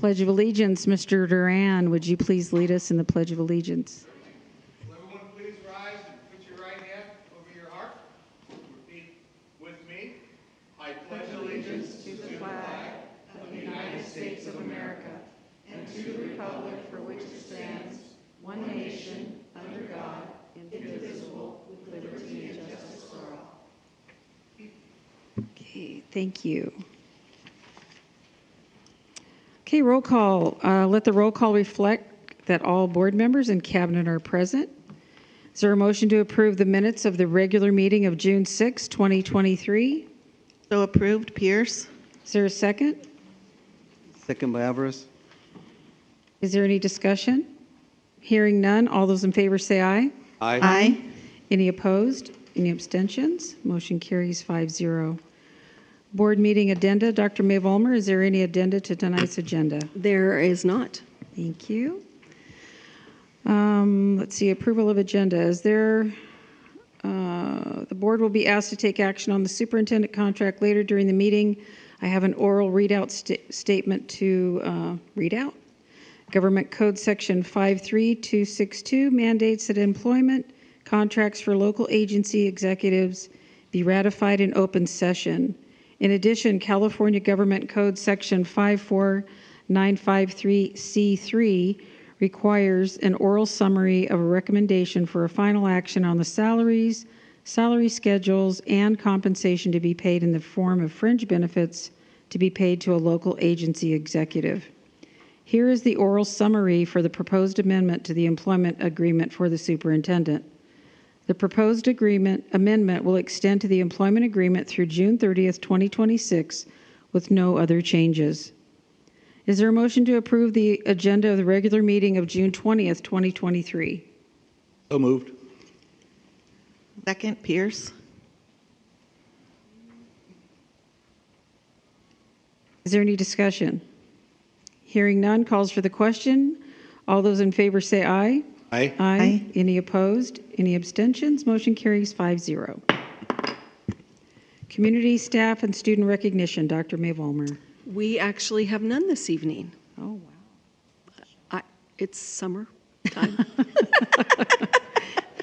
Pledge of Allegiance. Mr. Duran, would you please lead us in the Pledge of Allegiance? Will everyone please rise and put your right hand over your heart? Repeat with me. I pledge allegiance to the flag of the United States of America and to the republic for which it stands, one nation, under God, indivisible, with liberty and justice for all. Okay, thank you. Okay, roll call. Let the roll call reflect that all board members and cabinet are present. Is there a motion to approve the minutes of the regular meeting of June 6, 2023? So approved. Pierce. Is there a second? Second by Alvarez. Is there any discussion? Hearing none, all those in favor say aye. Aye. Any opposed? Any abstentions? Motion carries 5-0. Board meeting addenda. Dr. Maeve Ulmer, is there any addenda to tonight's agenda? There is not. Thank you. Let's see, approval of agenda. Is there, the board will be asked to take action on the superintendent contract later during the meeting. I have an oral readout statement to read out. Government Code Section 53262 mandates that employment contracts for local agency executives be ratified in open session. In addition, California Government Code Section 54953C3 requires an oral summary of a recommendation for a final action on the salaries, salary schedules, and compensation to be paid in the form of fringe benefits to be paid to a local agency executive. Here is the oral summary for the proposed amendment to the employment agreement for the superintendent. The proposed amendment will extend to the employment agreement through June 30th, 2026, with no other changes. Is there a motion to approve the agenda of the regular meeting of June 20th, 2023? So moved. Second. Pierce. Is there any discussion? Hearing none, calls for the question. All those in favor say aye. Aye. Aye. Any opposed? Any abstentions? Motion carries 5-0. Community, staff, and student recognition. Dr. Maeve Ulmer. We actually have none this evening. Oh, wow. It's summer time.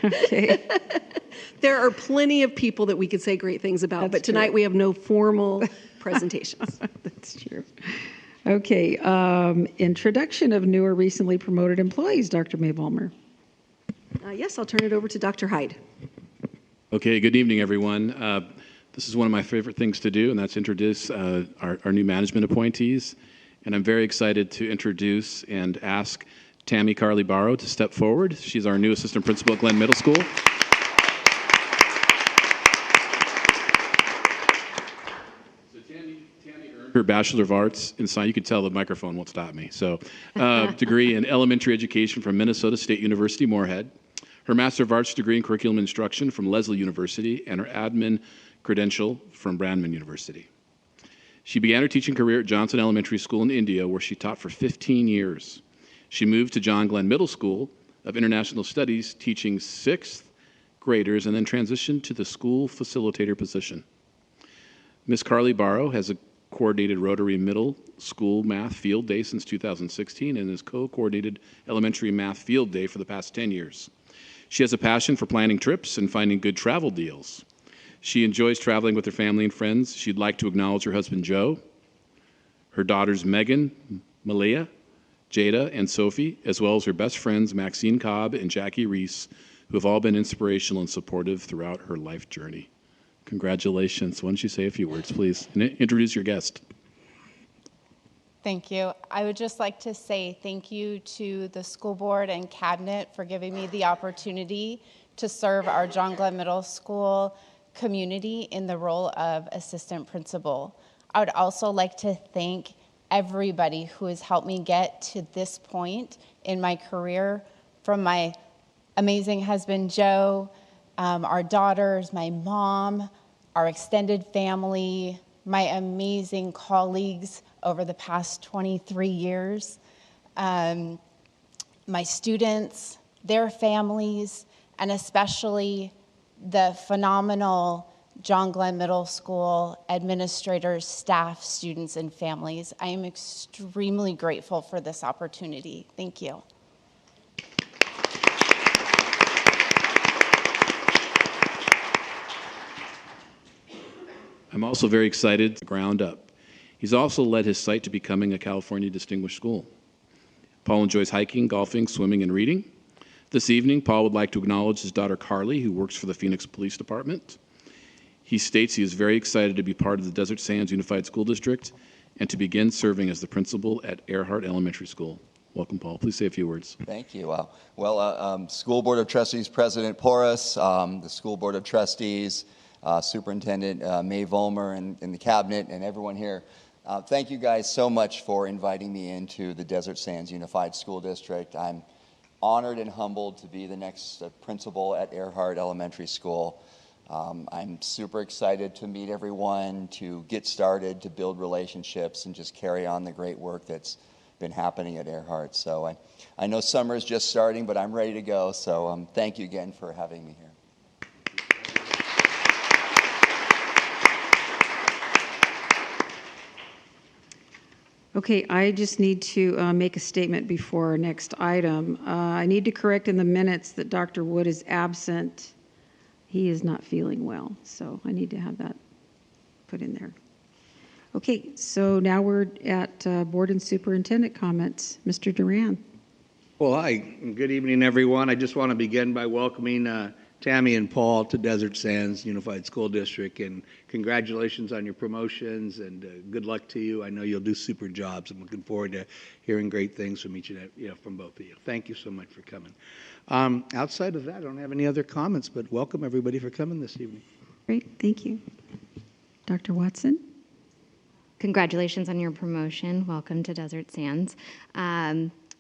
Okay. There are plenty of people that we could say great things about, That's but tonight true. we have no formal presentations. That's true. Okay. Introduction of new or recently promoted employees. Dr. Maeve Ulmer. Yes, I'll turn it over to Dr. Hyde. Okay, good evening, everyone. This is one of my favorite things to do, and that's introduce our new management appointees. And I'm very excited to introduce and ask Tammy Carly Barrow to step forward. She's our new assistant principal at Glenn Middle School. So Tammy earned her Bachelor of Arts in Science. You can tell the microphone won't stop me. So degree in elementary education from Minnesota State University, Moorhead. Her Master of Arts degree in Curriculum Instruction from Lesley University, and her admin credential from Brandman University. She began her teaching career at Johnson Elementary School in India, where she taught for 15 years. She moved to John Glenn Middle School of International Studies, teaching 6th graders, and then transitioned to the school facilitator position. Ms. Carly Barrow has coordinated Rotary Middle School Math Field Day since 2016 and has co-coordinated Elementary Math Field Day for the past 10 years. She has a passion for planning trips and finding good travel deals. She enjoys traveling with her family and friends. She'd like to acknowledge her husband, Joe, her daughters, Megan, Malia, Jada, and Sophie, as well as her best friends, Maxine Cobb and Jackie Reese, who have all been inspirational and supportive throughout her life journey. Congratulations. Why don't you say a few words, please, and introduce your guest. Thank you. I would just like to say thank you to the school board and cabinet for giving me the opportunity to serve our John Glenn Middle School community in the role of assistant principal. I would also like to thank everybody who has helped me get to this point in my career, from my amazing husband, Joe, our daughters, my mom, our extended family, my amazing colleagues over the past 23 years, my students, their families, and especially the phenomenal John Glenn Middle School administrators, staff, students, and families. I am extremely grateful for this opportunity. Thank you. I'm also very excited to ground up. He's also led his site to becoming a California Distinguished School. Paul enjoys hiking, golfing, swimming, and reading. This evening, Paul would like to acknowledge his daughter Carly, who works for the Phoenix Police Department. He states he is very excited to be part of the Desert Sands Unified School District and to begin serving as the principal at Earhart Elementary School. Welcome, Paul. Please say a few words. Thank you. School Board of Trustees President Porras, the School Board of Trustees, Superintendent May Volmer, and the Cabinet, and everyone here. Thank you guys so much for inviting me into the Desert Sands Unified School District. I'm honored and humbled to be the next principal at Earhart Elementary School. I'm super excited to meet everyone, to get started, to build relationships, and just carry on the great work that's been happening at Earhart. So I know summer is just starting, but I'm ready to go. So thank you again for having me here. Okay, I just need to make a statement before our next item. I need to correct in the minutes that Dr. Wood is absent. He is not feeling well, so I need to have that put in there. Okay, so now we're at board and superintendent comments. Mr. Duran. Well, hi, and good evening, everyone. I just want to begin by welcoming Tammy and Paul to Desert Sands Unified School District, and congratulations on your promotions, and good luck to you. I know you'll do super jobs. I'm looking forward to hearing great things from from both of you. Thank you so much for coming. Outside of that, I don't have any other comments, but welcome everybody for coming this evening. Great, thank you. Dr. Watson. Congratulations on your promotion. Welcome to Desert Sands.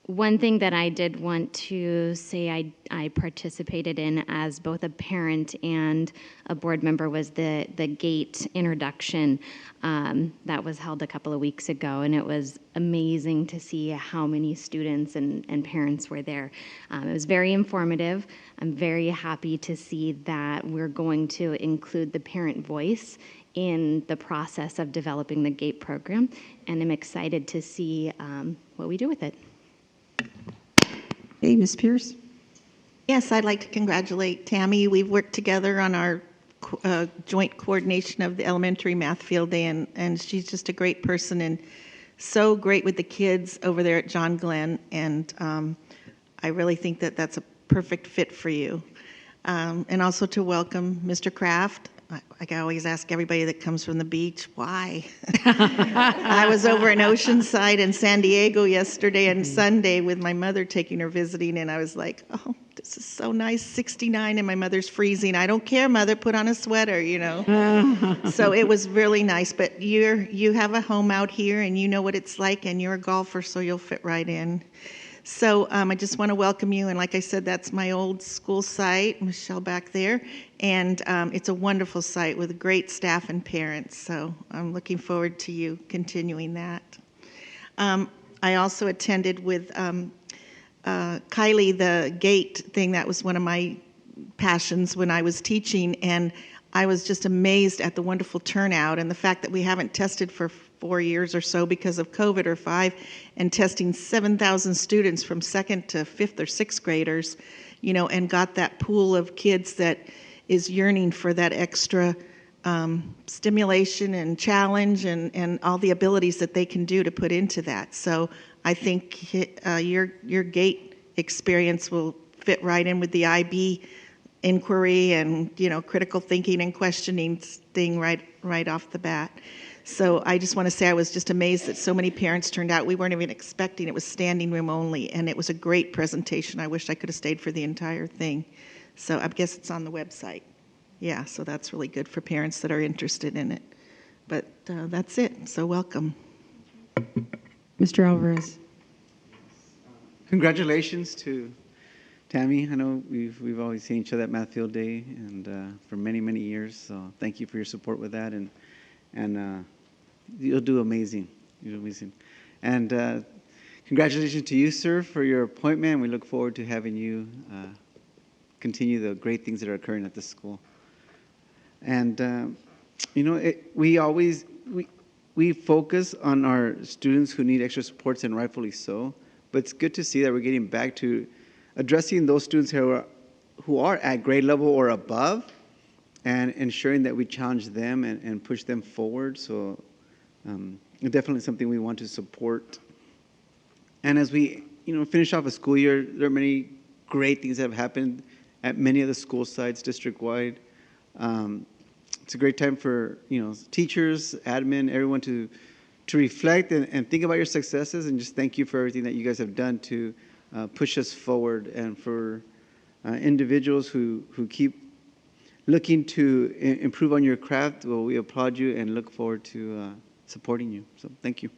One thing that I did want to say I participated in as both a parent and a board member was the GATE introduction that was held a couple of weeks ago, and it was amazing to see how many students and parents were there. It was very informative. I'm very happy to see that we're going to include the parent voice in the process of developing the GATE program, and I'm excited to see what we do with it. Hey, Ms. Pierce. Yes, I'd like to congratulate Tammy. We've worked together on our joint coordination of the elementary math field day, and she's just a great person and so great with the kids over there at John Glenn, and I really think that that's a perfect fit for you. And also to welcome Mr. Kraft. I always ask everybody that comes from the beach, why? I was over in Oceanside and San Diego yesterday and Sunday with my mother taking her visiting, and I was like, oh, this is so nice, 69, and my mother's freezing. I don't care, Mother, put on a sweater, So it was really nice, but you have a home out here, and you know what it's like, and you're a golfer, so you'll fit right in. So I just want to welcome you, and like I said, that's my old school site, Michelle back there, and it's a wonderful site with great staff and parents, so I'm looking forward to you continuing that. I also attended with Kylie the GATE thing. That was one of my passions when I was teaching, and I was just amazed at the wonderful turnout and the fact that we haven't tested for 4 years or so because of COVID, or 5, and testing 7,000 students from 2nd to 5th or 6th graders, and got that pool of kids that is yearning for that extra stimulation and challenge and all the abilities that they can do to put into that. So I think your GATE experience will fit right in with the IB inquiry and critical thinking and questioning thing right off the bat. So I just want to say I was just amazed that so many parents turned out. We weren't even expecting. It was standing room only, and it was a great presentation. I wish I could have stayed for the entire thing. So I guess it's on the website. Yeah, so that's really good for parents that are interested in it. But that's it. So welcome. Mr. Alvarez. Congratulations to Tammy. I know we've always seen each other at Math Field Day, and for many, many years. So thank you for your support with that, and you'll do amazing. You'll do amazing. And congratulations to you, sir, for your appointment. We look forward to having you continue the great things that are occurring at the school. And we focus on our students who need extra supports, and rightfully so. But it's good to see that we're getting back to addressing those students who are at grade level or above, and ensuring that we challenge them and push them forward. So definitely something we want to support. And as we finish off a school year, there are many great things that have happened at many of the school sites district-wide. It's a great time for teachers, admin, everyone to reflect and think about your successes, and just thank you for everything that you guys have done to push us forward. And for individuals who keep looking to improve on your craft, well, we applaud you and look forward to supporting you. So thank you.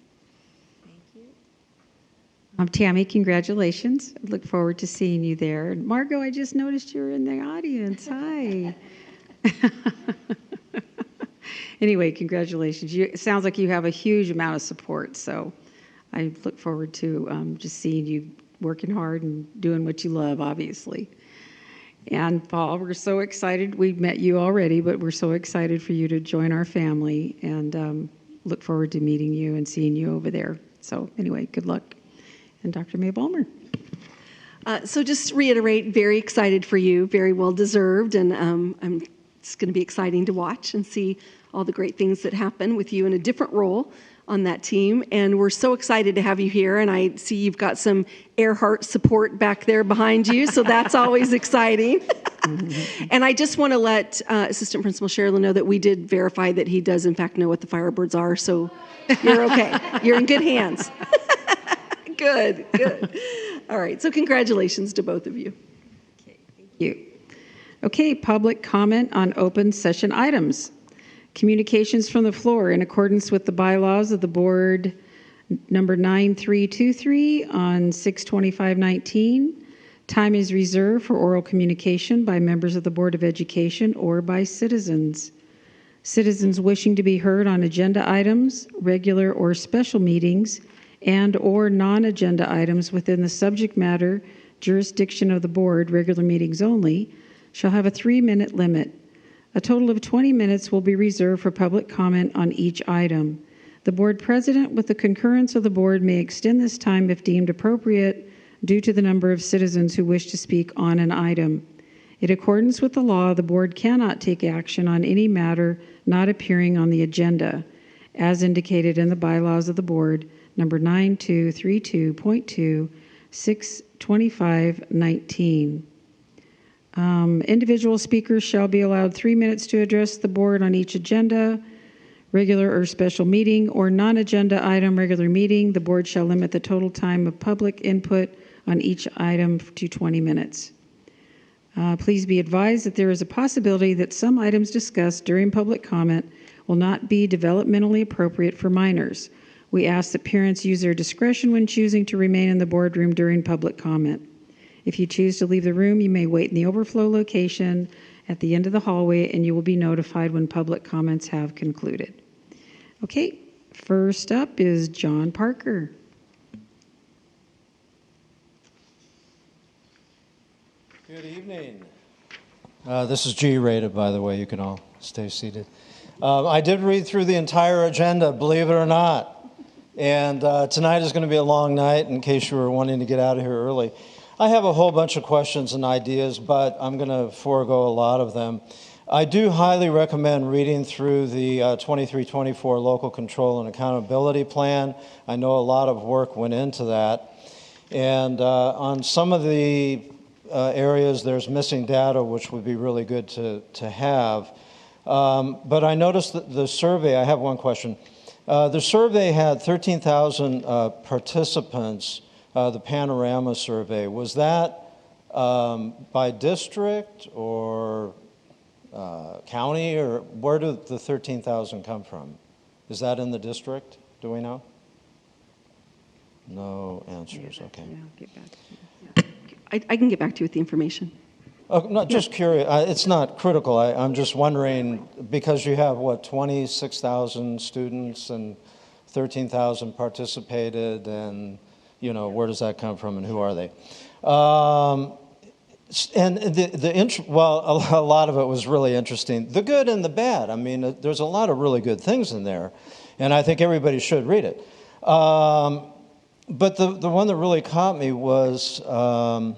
Tammy, congratulations. I look forward to seeing you there. And Margot, I just noticed you were in the audience. Hi. Anyway, congratulations. It sounds like you have a huge amount of support, so I look forward to just seeing you working hard and doing what you love, obviously. And Paul, we're so excited. We've met you already, but we're so excited for you to join our family, and look forward to meeting you and seeing you over there. So anyway, good luck. And Dr. May Balmer. So just to reiterate, very excited for you, very well deserved, and it's going to be exciting to watch and see all the great things that happen with you in a different role on that team. And we're so excited to have you here, and I see you've got some Earhart support back there behind you, so that's always exciting. And I just want to let Assistant Principal Sherilyn know that we did verify that he does in fact know what the Firebirds are, so you're okay. You're in good hands. Good. All right, so congratulations to both of you. Okay, thank you. Okay, public comment on open session items. Communications from the floor in accordance with the bylaws of the board number 9323 on 6/25/19. Time is reserved for oral communication by members of the Board of Education or by citizens. Citizens wishing to be heard on agenda items, regular or special meetings, and or non-agenda items within the subject matter jurisdiction of the board, regular meetings only, shall have a 3-minute limit. A total of 20 minutes will be reserved for public comment on each item. The board president, with the concurrence of the board, may extend this time if deemed appropriate due to the number of citizens who wish to speak on an item. In accordance with the law, the board cannot take action on any matter not appearing on the agenda, as indicated in the bylaws of the board, number 9232.2, 6/25/19. Individual speakers shall be allowed 3 minutes to address the board on each agenda, regular or special meeting, or non-agenda item, regular meeting. The board shall limit the total time of public input on each item to 20 minutes. Please be advised that there is a possibility that some items discussed during public comment will not be developmentally appropriate for minors. We ask that parents use their discretion when choosing to remain in the boardroom during public comment. If you choose to leave the room, you may wait in the overflow location at the end of the hallway, and you will be notified when public comments have concluded. Okay, first up is John Parker. Good evening. This is G-rated, by the way. You can all stay seated. I did read through the entire agenda, believe it or not. And tonight is going to be a long night, in case you were wanting to get out of here early. I have a whole bunch of questions and ideas, but I'm going to forego a lot of them. I do highly recommend reading through the 23-24 Local Control and Accountability Plan. I know a lot of work went into that. And on some of the areas, there's missing data, which would be really good to have. But I noticed that the survey, I have one question. The survey had 13,000 participants, the Panorama survey. Was that by district or county, or where did the 13,000 come from? Is that in the district? Do we know? No answers, okay. Yeah, I'll get back to you. I can get back to you with the information. Oh, no, just curious. It's not critical. I'm just wondering, because you have, 26,000 students and 13,000 participated, and, where does that come from and who are they? And well, a lot of it was really interesting. The good and the bad. I mean, there's a lot of really good things in there, and I think everybody should read it. But the one that really caught me was I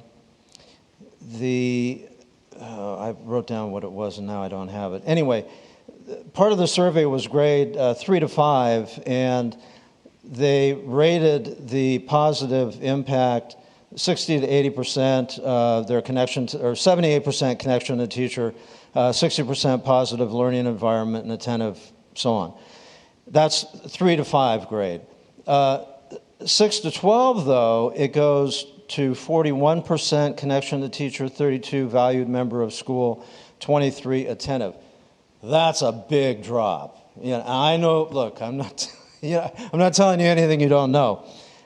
wrote down what it was, and now I don't have it. Anyway, part of the survey was grade 3 to 5, and they rated the positive impact 60 to 80% of their connection to, or 78% connection to the teacher, 60% positive learning environment and attentive, so on. That's 3 to 5 grade. 6 to 12, though, it goes to 41% connection to teacher, 32 valued member of school, 23 attentive. That's a big drop. You know, I know. Look, I'm not telling you anything you don't know.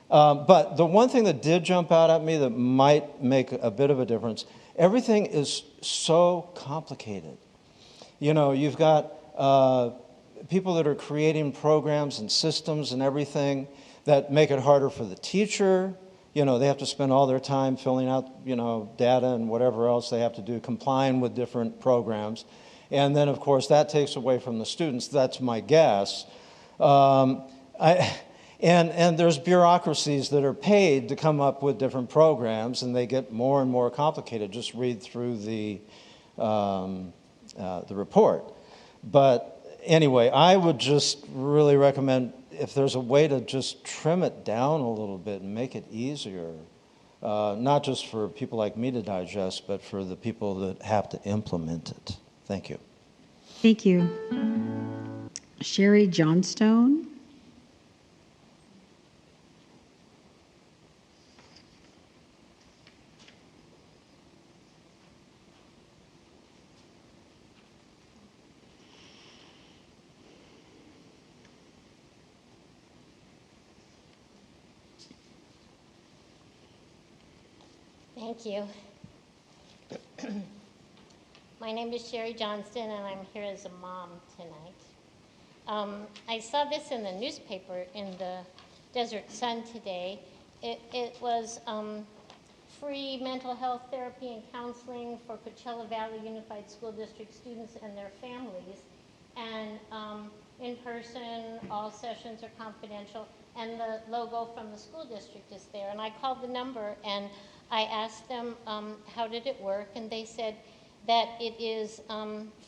But the one thing that did jump out at me that might make a bit of a difference, everything is so complicated. You know, you've got people that are creating programs and systems and everything that make it harder for the teacher. You know, they have to spend all their time filling out, you know, data and whatever else they have to do, complying with different programs. And then, of course, that takes away from the students. That's my guess. And there's bureaucracies that are paid to come up with different programs, and they get more and more complicated. Just read through the report. But anyway, I would just really recommend if there's a way to just trim it down a little bit and make it easier, not just for people like me to digest, but for the people that have to implement it. Thank you. Thank you. Sherry Johnstone. Thank you. My name is Sherry Johnston, and I'm here as a mom tonight. I saw this in the newspaper in the Desert Sun today. It was free mental health therapy and counseling for Coachella Valley Unified School District students and their families. And in person, all sessions are confidential, and the logo from the school district is there. And I called the number, and I asked them how did it work, and they said that it is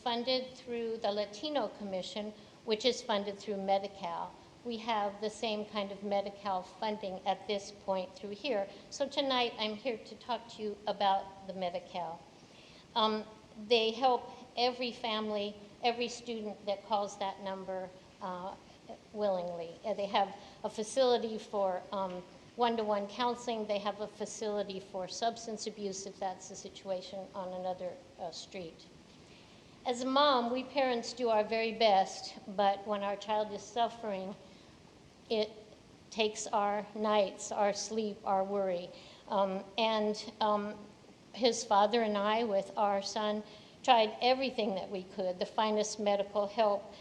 funded through the Latino Commission, which is funded through Medi-Cal. We have the same kind of Medi-Cal funding at this point through here. So tonight I'm here to talk to you about the Medi-Cal. They help every family, every student that calls that number willingly. They have a facility for one-to-one counseling. They have a facility for substance abuse if that's the situation on another street. As a mom, we parents do our very best, but when our child is suffering, it takes our nights, our sleep, our worry. His father and I, with our son, tried everything that we could, the finest medical help,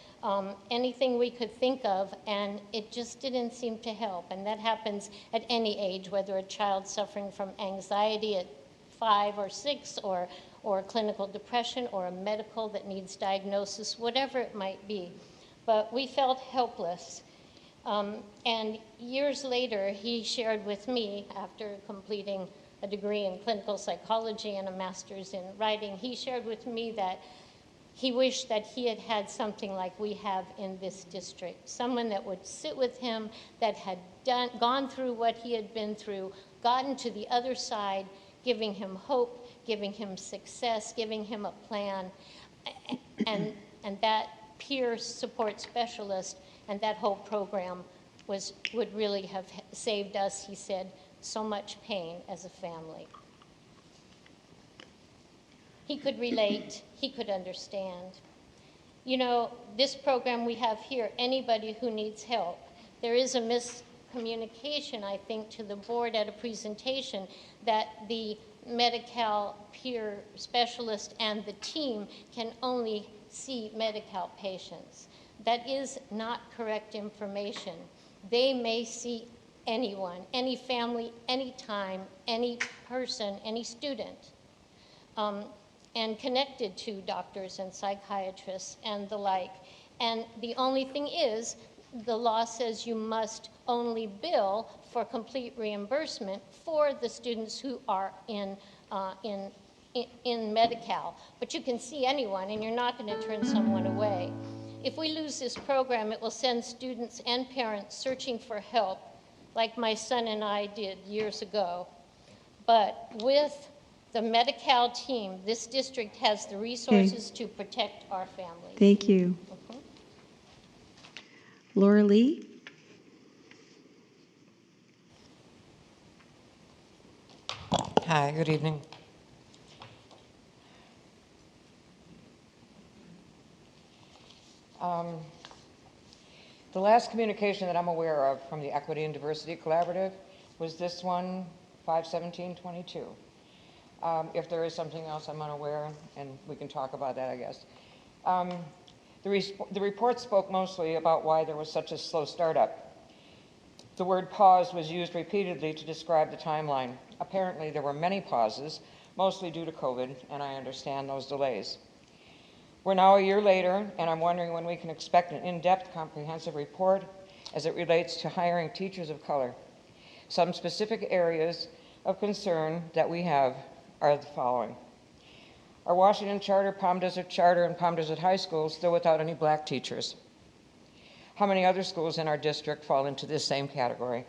anything we could think of, and it just didn't seem to help. And that happens at any age, whether a child suffering from anxiety at 5 or 6, or clinical depression, or a medical that needs diagnosis, whatever it might be. But we felt helpless. And years later, he shared with me, after completing a degree in clinical psychology and a master's in writing, he shared with me that he wished that he had had something like we have in this district, someone that would sit with him, that had gone through what he had been through, gotten to the other side, giving him hope, giving him success, giving him a plan, and that peer support specialist and that whole program would really have saved us, he said, so much pain as a family. He could relate, he could understand. You know, this program we have here, anybody who needs help, there is a miscommunication, I think, to the board at a presentation that the Medi-Cal peer specialist and the team can only see Medi-Cal patients. That is not correct information. They may see anyone, any family, any time, any person, any student. and connected to doctors and psychiatrists and the like. And the only thing is, the law says you must only bill for complete reimbursement for the students who are in Medi-Cal. But you can see anyone, and you're not going to turn someone away. If we lose this program, it will send students and parents searching for help, like my son and I did years ago. But with the Medi-Cal team, this district has the resources to protect our families. Thank you. Laura Lee? Hi, good evening. The last communication that I'm aware of from the Equity and Diversity Collaborative was this one, 5/17/22. If there is something else I'm unaware, and we can talk about that, I guess. The report spoke mostly about why there was such a slow startup. The word pause was used repeatedly to describe the timeline. Apparently, there were many pauses, mostly due to COVID, and I understand those delays. We're now a year later, and I'm wondering when we can expect an in-depth, comprehensive report as it relates to hiring teachers of color. Some specific areas of concern that we have are the following. Our Washington Charter, Palm Desert Charter, and Palm Desert High School still without any black teachers. How many other schools in our district fall into this same category?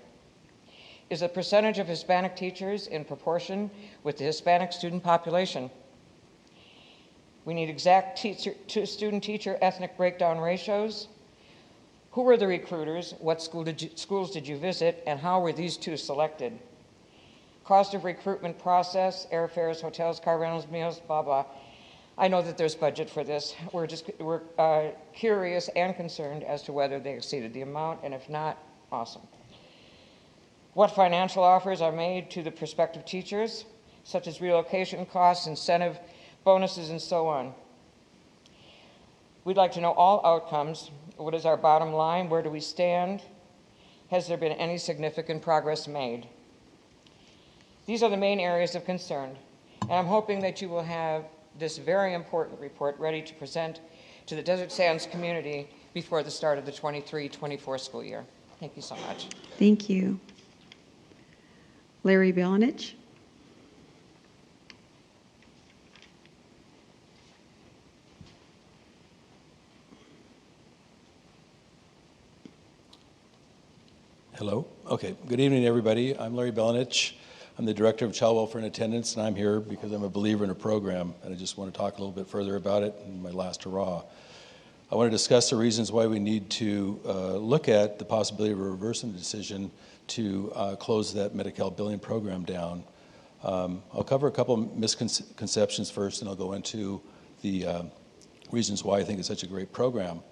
Is the percentage of Hispanic teachers in proportion with the Hispanic student population? We need exact student-teacher ethnic breakdown ratios. Who were the recruiters? What schools did you visit? And how were these two selected? Cost of recruitment process, airfares, hotels, car rentals, meals, blah, blah. I know that there's budget for this. We're curious and concerned as to whether they exceeded the amount, and if not, awesome. What financial offers are made to the prospective teachers, such as relocation costs, incentive bonuses, and so on? We'd like to know all outcomes. What is our bottom line? Where do we stand? Has there been any significant progress made? These are the main areas of concern, and I'm hoping that you will have this very important report ready to present to the Desert Sands community before the start of the 23-24 school year. Thank you so much. Thank you. Larry Belenich? Hello. Okay. Good evening, everybody. I'm Larry Belenich. I'm the Director of Child Welfare and Attendance, and I'm here because I'm a believer in a program, and I just want to talk a little bit further about it in my last hurrah. I want to discuss the reasons why we need to look at the possibility of reversing the decision to close that Medi-Cal billing program down. I'll cover a couple of misconceptions first, and I'll go into the reasons why I think it's such a great program.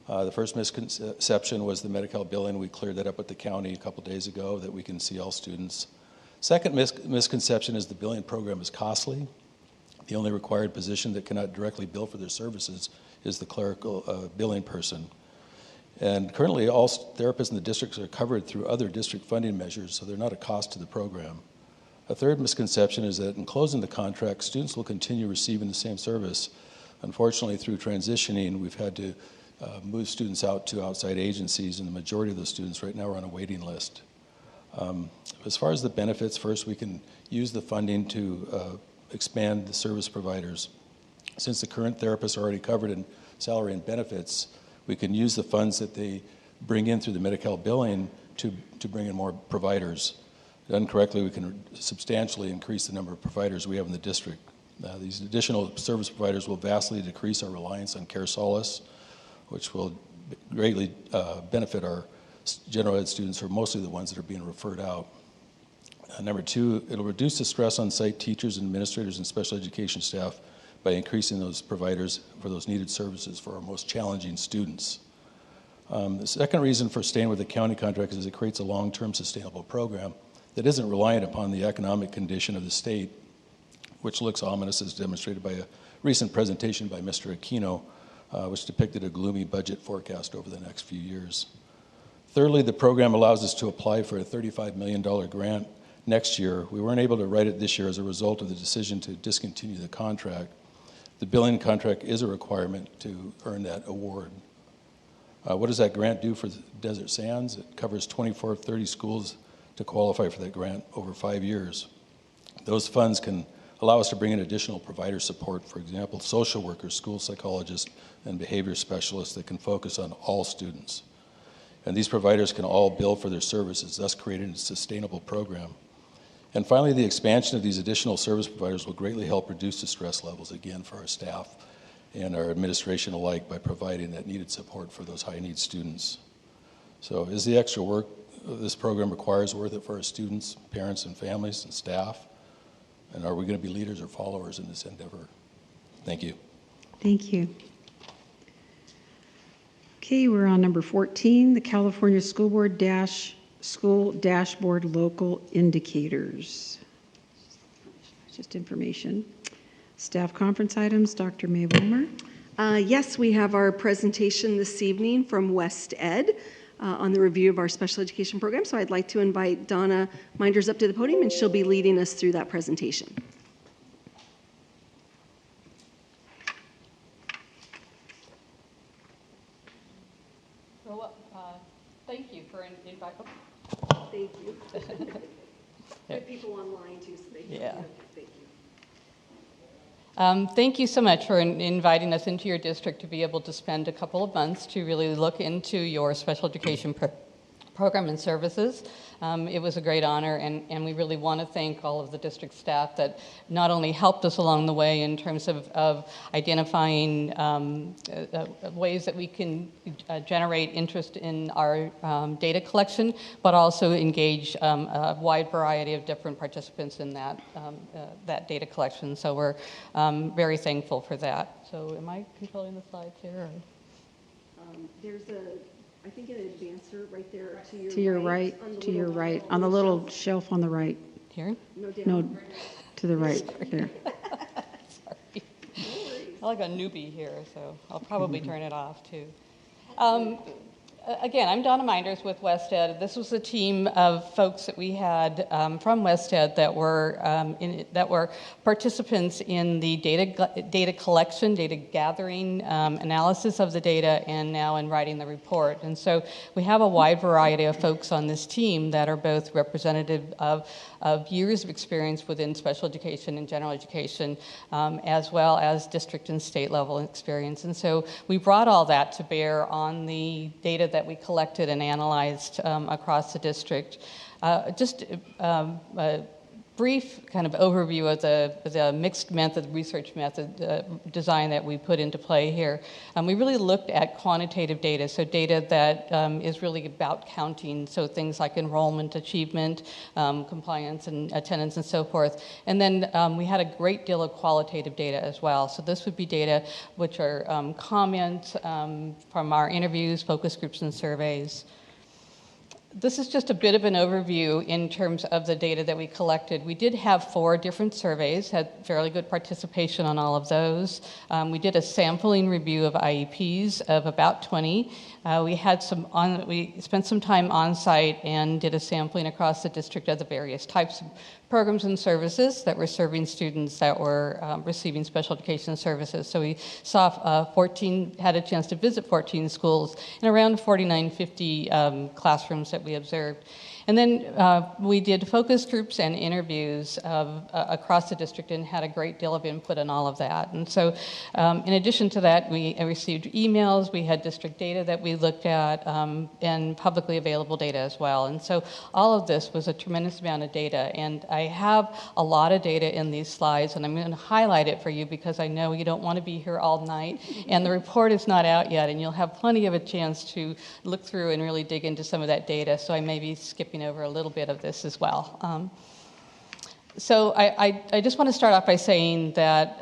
The first misconception was the Medi-Cal billing. We cleared that up with the county a couple days ago, that we can see all students. Second misconception is the billing program is costly. The only required position that cannot directly bill for their services is the clerical billing person. And currently, all therapists in the districts are covered through other district funding measures, so they're not a cost to the program. A third misconception is that in closing the contract, students will continue receiving the same service. Unfortunately, through transitioning, we've had to move students out to outside agencies, and the majority of those students right now are on a waiting list. As far as the benefits, first, we can use the funding to expand the service providers. Since the current therapists are already covered in salary and benefits, we can use the funds that they bring in through the Medi-Cal billing to bring in more providers. Done correctly, we can substantially increase the number of providers we have in the district. These additional service providers will vastly decrease our reliance on Care Solace, which will greatly benefit our general ed students, who are mostly the ones that are being referred out. Number two, it'll reduce the stress on site teachers, administrators, and special education staff by increasing those providers for those needed services for our most challenging students. The second reason for staying with the county contract is it creates a long-term sustainable program that isn't reliant upon the economic condition of the state, which looks ominous, as demonstrated by a recent presentation by Mr. Aquino, which depicted a gloomy budget forecast over the next few years. Thirdly, the program allows us to apply for a $35 million grant next year. We weren't able to write it this year as a result of the decision to discontinue the contract. The billing contract is a requirement to earn that award. What does that grant do for Desert Sands? It covers 24 of 30 schools to qualify for that grant over 5 years. Those funds can allow us to bring in additional provider support, for example, social workers, school psychologists, and behavior specialists that can focus on all students. And these providers can all bill for their services, thus creating a sustainable program. And finally, the expansion of these additional service providers will greatly help reduce the stress levels, again, for our staff and our administration alike by providing that needed support for those high-need students. So is the extra work this program requires worth it for our students, parents, and families and staff? And are we going to be leaders or followers in this endeavor? Thank you. Thank you. Okay, we're on number 14, the California School Board School Dashboard Local Indicators. Just information. Staff conference items, Dr. May Wilmer. Yes, we have our presentation this evening from West Ed on the review of our special education program. So I'd like to invite Donna Minders up to the podium, and she'll be leading us through that presentation. Well, thank you for inviting. Thank you. There are people online too, so they can hear. Thank you. Thank you so much for inviting us into your district to be able to spend a couple of months to really look into your special education program and services. It was a great honor, and we really want to thank all of the district staff that not only helped us along the way in terms of identifying ways that we can generate interest in our data collection, but also engage a wide variety of different participants in that, that data collection. So we're very thankful for that. So am I controlling the slides here? There's I think an advancer right there To your right, to your right, on the little shelf on the right. Here? No, to the right, there. Sorry. I like a newbie here, so I'll probably turn it off too. Again, I'm Donna Minders with West Ed. This was a team of folks that we had from West Ed that were participants in the data collection, data gathering, analysis of the data, and now in writing the report. And so we have a wide variety of folks on this team that are both representative of years of experience within special education and general education, as well as district and state level experience. And so we brought all that to bear on the data that we collected and analyzed across the district. Just a brief kind of overview of the mixed method, research method design that we put into play here. We really looked at quantitative data, so data that is really about counting, so things like enrollment, achievement, compliance, and attendance, and so forth. And then we had a great deal of qualitative data as well. So this would be data which are comments from our interviews, focus groups, and surveys. This is just a bit of an overview in terms of the data that we collected. We did have 4 different surveys, had fairly good participation on all of those. We did a sampling review of IEPs of about 20. We spent some time on site and did a sampling across the district of the various types of programs and services that were serving students that were receiving special education services. So we saw had a chance to visit 14 schools and around 4950 classrooms that we observed. And then we did focus groups and interviews across the district and had a great deal of input on all of that. And so in addition to that, we received emails, we had district data that we looked at, and publicly available data as well. And so all of this was a tremendous amount of data. And I have a lot of data in these slides, and I'm going to highlight it for you because I know you don't want to be here all night. And the report is not out yet, and you'll have plenty of a chance to look through and really dig into some of that data. So I may be skipping over a little bit of this as well. So I just want to start off by saying that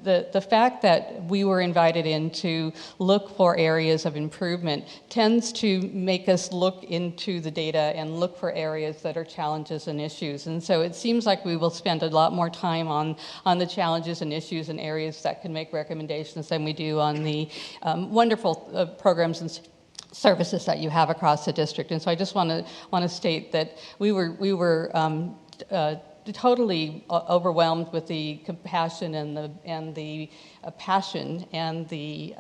the fact that we were invited in to look for areas of improvement tends to make us look into the data and look for areas that are challenges and issues. And so it seems like we will spend a lot more time on the challenges and issues and areas that can make recommendations than we do on the wonderful programs and services that you have across the district. And so I just want to state that we were totally overwhelmed with the compassion and the passion and the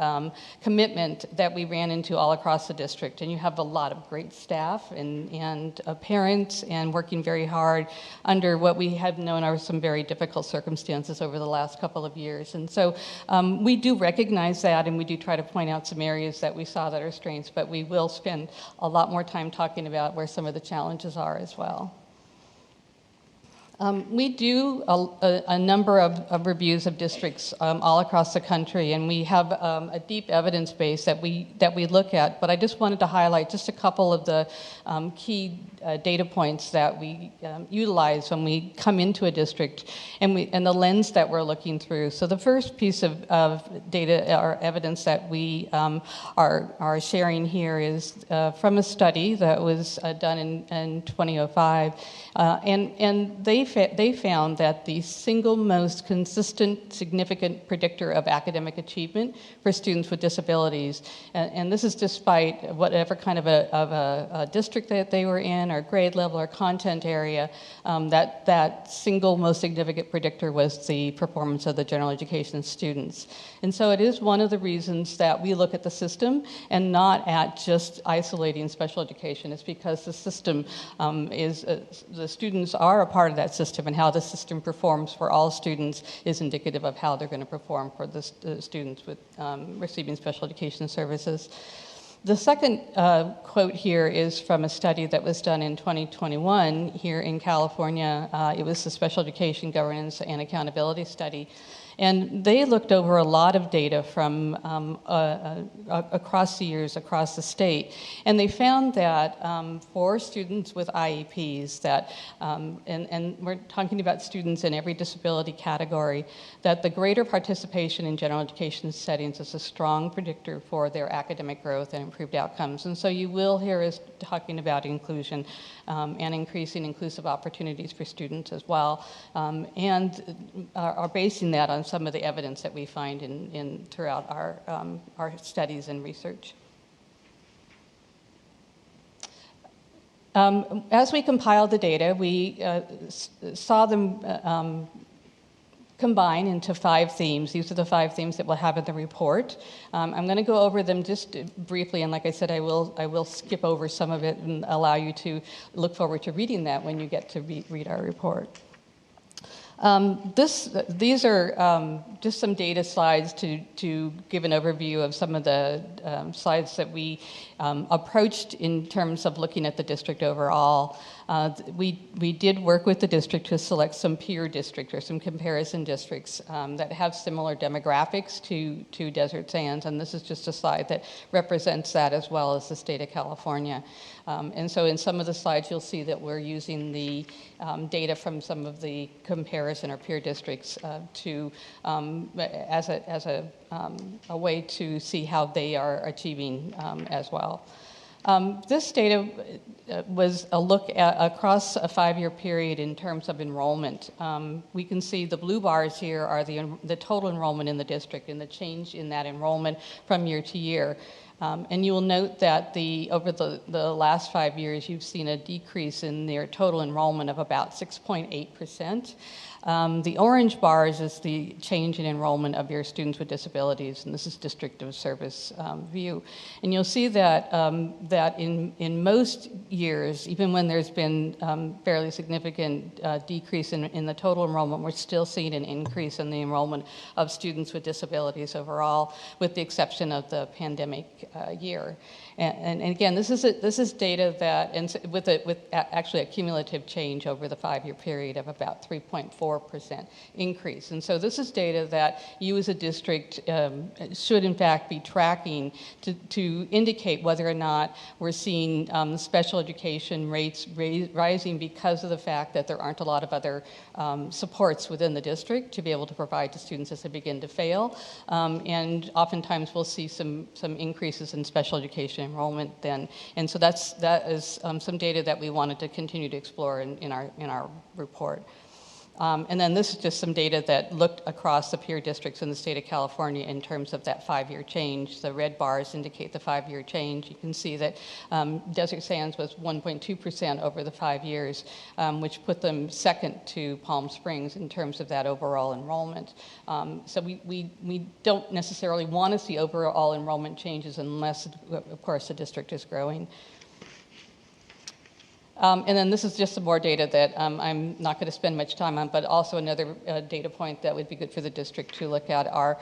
commitment that we ran into all across the district. And you have a lot of great staff and parents and working very hard under what we have known are some very difficult circumstances over the last couple of years. And so we do recognize that, and we do try to point out some areas that we saw that are strengths, but we will spend a lot more time talking about where some of the challenges are as well. We do a number of reviews of districts all across the country, and we have a deep evidence base that we look at. But I just wanted to highlight just a couple of the key data points that we utilize when we come into a district, and the lens that we're looking through. So the first piece of data or evidence that we are sharing here is from a study that was done in 2005, and they found that the single most consistent, significant predictor of academic achievement for students with disabilities, and this is despite whatever kind of a district that they were in, or grade level or content area, that single most significant predictor was the performance of the general education students. And so it is one of the reasons that we look at the system and not at just isolating special education. It's because the system the students are a part of that system, and how the system performs for all students is indicative of how they're going to perform for the students with receiving special education services. The second quote here is from a study that was done in 2021 here in California. It was the Special Education Governance and Accountability Study. And they looked over a lot of data from across the years, across the state. And they found that for students with IEPs, that, and we're talking about students in every disability category, that the greater participation in general education settings is a strong predictor for their academic growth and improved outcomes. And so you will hear us talking about inclusion and increasing inclusive opportunities for students as well, and are basing that on some of the evidence that we find in throughout our studies and research. As we compiled the data, we saw them combine into 5 themes. These are the 5 themes that we'll have in the report. I'm going to go over them just briefly, and like I said, I will skip over some of it and allow you to look forward to reading that when you get to read our report. These are just some data slides to give an overview of some of the slides that we approached in terms of looking at the district overall. We did work with the district to select some peer districts or some comparison districts that have similar demographics to Desert Sands, and this is just a slide that represents that as well as the state of California. And so in some of the slides you'll see that we're using the data from some of the comparison or peer districts as a way to see how they are achieving as well. This data was a look at across a 5-year period in terms of enrollment. We can see the blue bars here are the total enrollment in the district and the change in that enrollment from year to year. And you will note that over the last 5 years, you've seen a decrease in their total enrollment of about 6.8%. The orange bars is the change in enrollment of your students with disabilities, and this is District of Service view. And you'll see that that in most years, even when there's been fairly significant decrease in the total enrollment, we're still seeing an increase in the enrollment of students with disabilities overall, with the exception of the pandemic year. And again, this is data that, and with actually a cumulative change over the 5-year period of about 3.4% increase. And so this is data that you as a district should in fact be tracking to indicate whether or not we're seeing special education rates rising because of the fact that there aren't a lot of other supports within the district to be able to provide to students as they begin to fail. And oftentimes we'll see some increases in special education enrollment then. And so that is some data that we wanted to continue to explore in our report. And then this is just some data that looked across the peer districts in the state of California in terms of that 5-year change. The red bars indicate the 5-year change. You can see that Desert Sands was 1.2% over the 5 years, which put them second to Palm Springs in terms of that overall enrollment. So we don't necessarily want to see overall enrollment changes unless, of course, the district is growing. And then this is just some more data that I'm not going to spend much time on, but also another data point that would be good for the district to look at are,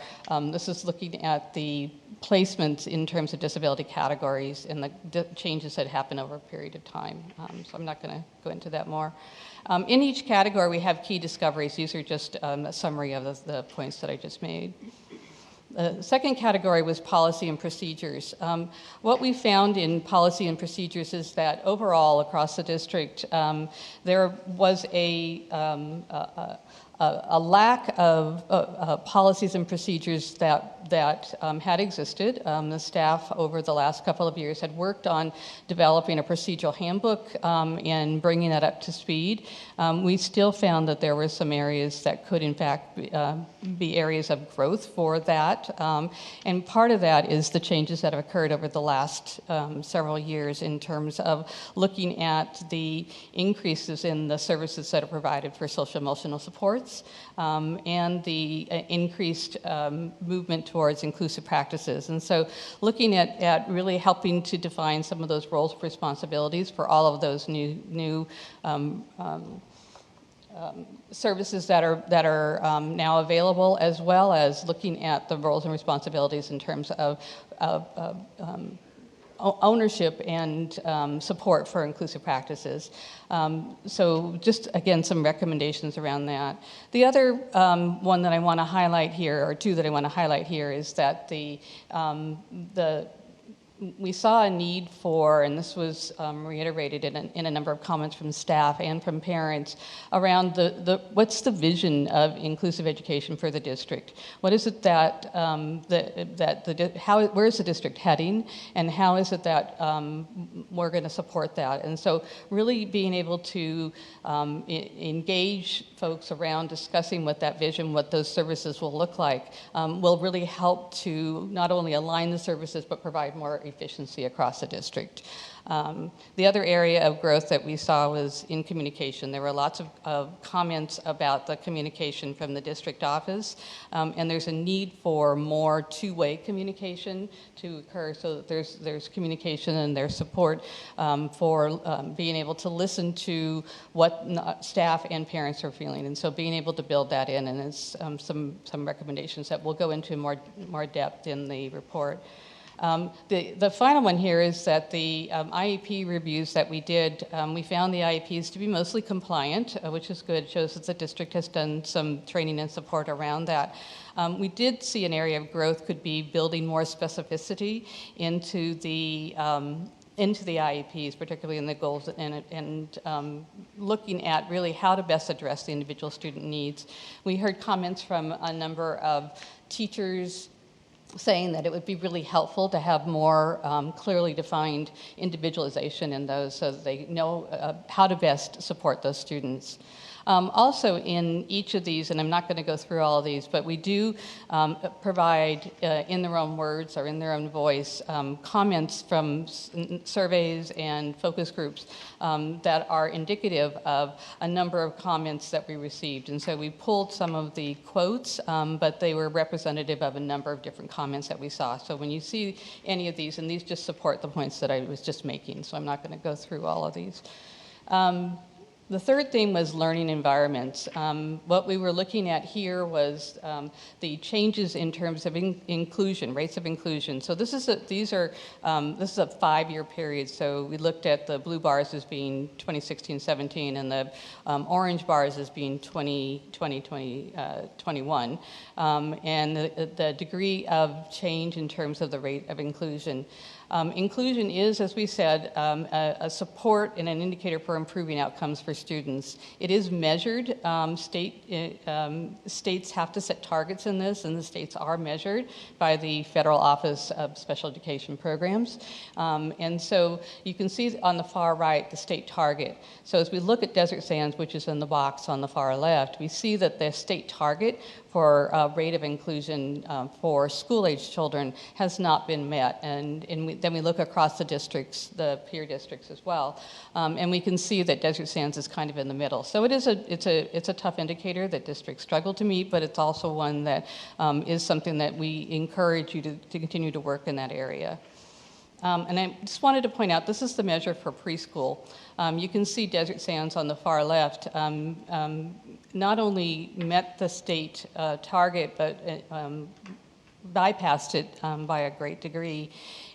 this is looking at the placements in terms of disability categories and the changes that happen over a period of time. So I'm not going to go into that more. In each category, we have key discoveries. These are just a summary of the points that I just made. The second category was policy and procedures. What we found in policy and procedures is that overall across the district, there was a lack of policies and procedures that had existed. The staff over the last couple of years had worked on developing a procedural handbook and bringing that up to speed. We still found that there were some areas that could in fact be areas of growth for that. And part of that is the changes that have occurred over the last several years in terms of looking at the increases in the services that are provided for social emotional supports and the increased movement towards inclusive practices. And so looking at really helping to define some of those roles and responsibilities for all of those new services that are now available, as well as looking at the roles and responsibilities in terms of ownership and support for inclusive practices. So just, again, some recommendations around that. The other one that I want to highlight here, or two that I want to highlight here, is that we saw a need for, and this was reiterated in a number of comments from staff and from parents, around what's the vision of inclusive education for the district? What is it that, where is the district heading, and how is it that we're going to support that? And so really being able to engage folks around discussing what that vision, what those services will look like, will really help to not only align the services, but provide more efficiency across the district. The other area of growth that we saw was in communication. There were lots of comments about the communication from the district office, and there's a need for more two-way communication to occur so that there's communication and there's support for being able to listen to what staff and parents are feeling. And so being able to build that in, and it's some recommendations that we'll go into more depth in the report. The final one here is that the IEP reviews that we did, we found the IEPs to be mostly compliant, which is good. It shows that the district has done some training and support around that. We did see an area of growth could be building more specificity into the IEPs, particularly in the goals, and looking at really how to best address the individual student needs. We heard comments from a number of teachers saying that it would be really helpful to have more clearly defined individualization in those so that they know how to best support those students. Also in each of these, and I'm not going to go through all of these, but we do provide in their own words or in their own voice comments from surveys and focus groups that are indicative of a number of comments that we received. And so we pulled some of the quotes, but they were representative of a number of different comments that we saw. So when you see any of these, and these just support the points that I was just making, so I'm not going to go through all of these. The third theme was learning environments. What we were looking at here was the changes in terms of inclusion, rates of inclusion. So this is a 5-year period. So we looked at the blue bars as being 2016-17 and the orange bars as being 2020-21, and the degree of change in terms of the rate of inclusion. Inclusion is, as we said, a support and an indicator for improving outcomes for students. It is measured. States have to set targets in this, and the states are measured by the Federal Office of Special Education Programs. And so you can see on the far right the state target. So as we look at Desert Sands, which is in the box on the far left, we see that the state target for rate of inclusion for school-age children has not been met. And then we look across the districts, the peer districts as well, and we can see that Desert Sands is kind of in the middle. So it's a tough indicator that districts struggle to meet, but it's also one that is something that we encourage you to continue to work in that area. And I just wanted to point out, this is the measure for preschool. You can see Desert Sands on the far left not only met the state target, but bypassed it by a great degree,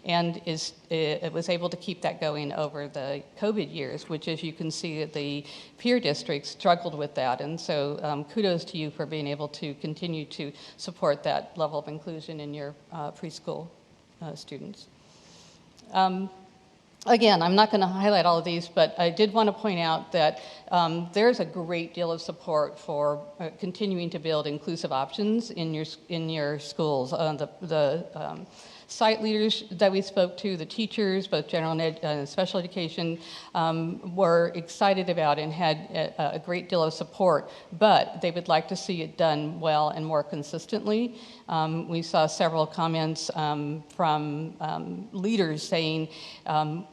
and it was able to keep that going over the COVID years, which, as you can see, the peer districts struggled with that. And so kudos to you for being able to continue to support that level of inclusion in your preschool students. Again, I'm not going to highlight all of these, but I did want to point out that there's a great deal of support for continuing to build inclusive options in your schools. The site leaders that we spoke to, the teachers, both general and special education, were excited about and had a great deal of support, but they would like to see it done well and more consistently. We saw several comments from leaders saying,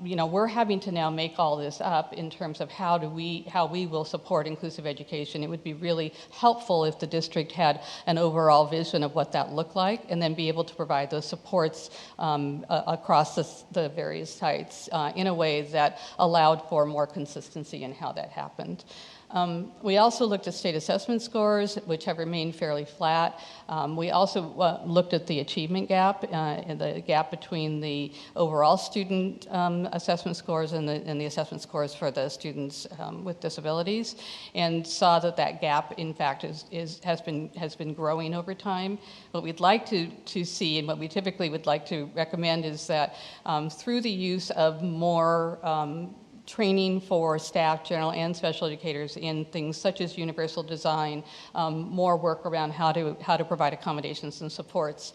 we're having to now make all this up in terms of how we will support inclusive education. It would be really helpful if the district had an overall vision of what that looked like, and then be able to provide those supports across the various sites in a way that allowed for more consistency in how that happened. We also looked at state assessment scores, which have remained fairly flat. We also looked at the achievement gap, and the gap between the overall student assessment scores and the assessment scores for the students with disabilities, and saw that gap, in fact, has been growing over time. What we'd like to see, and what we typically would like to recommend, is that through the use of more training for staff, general and special educators in things such as universal design, more work around how to provide accommodations and supports,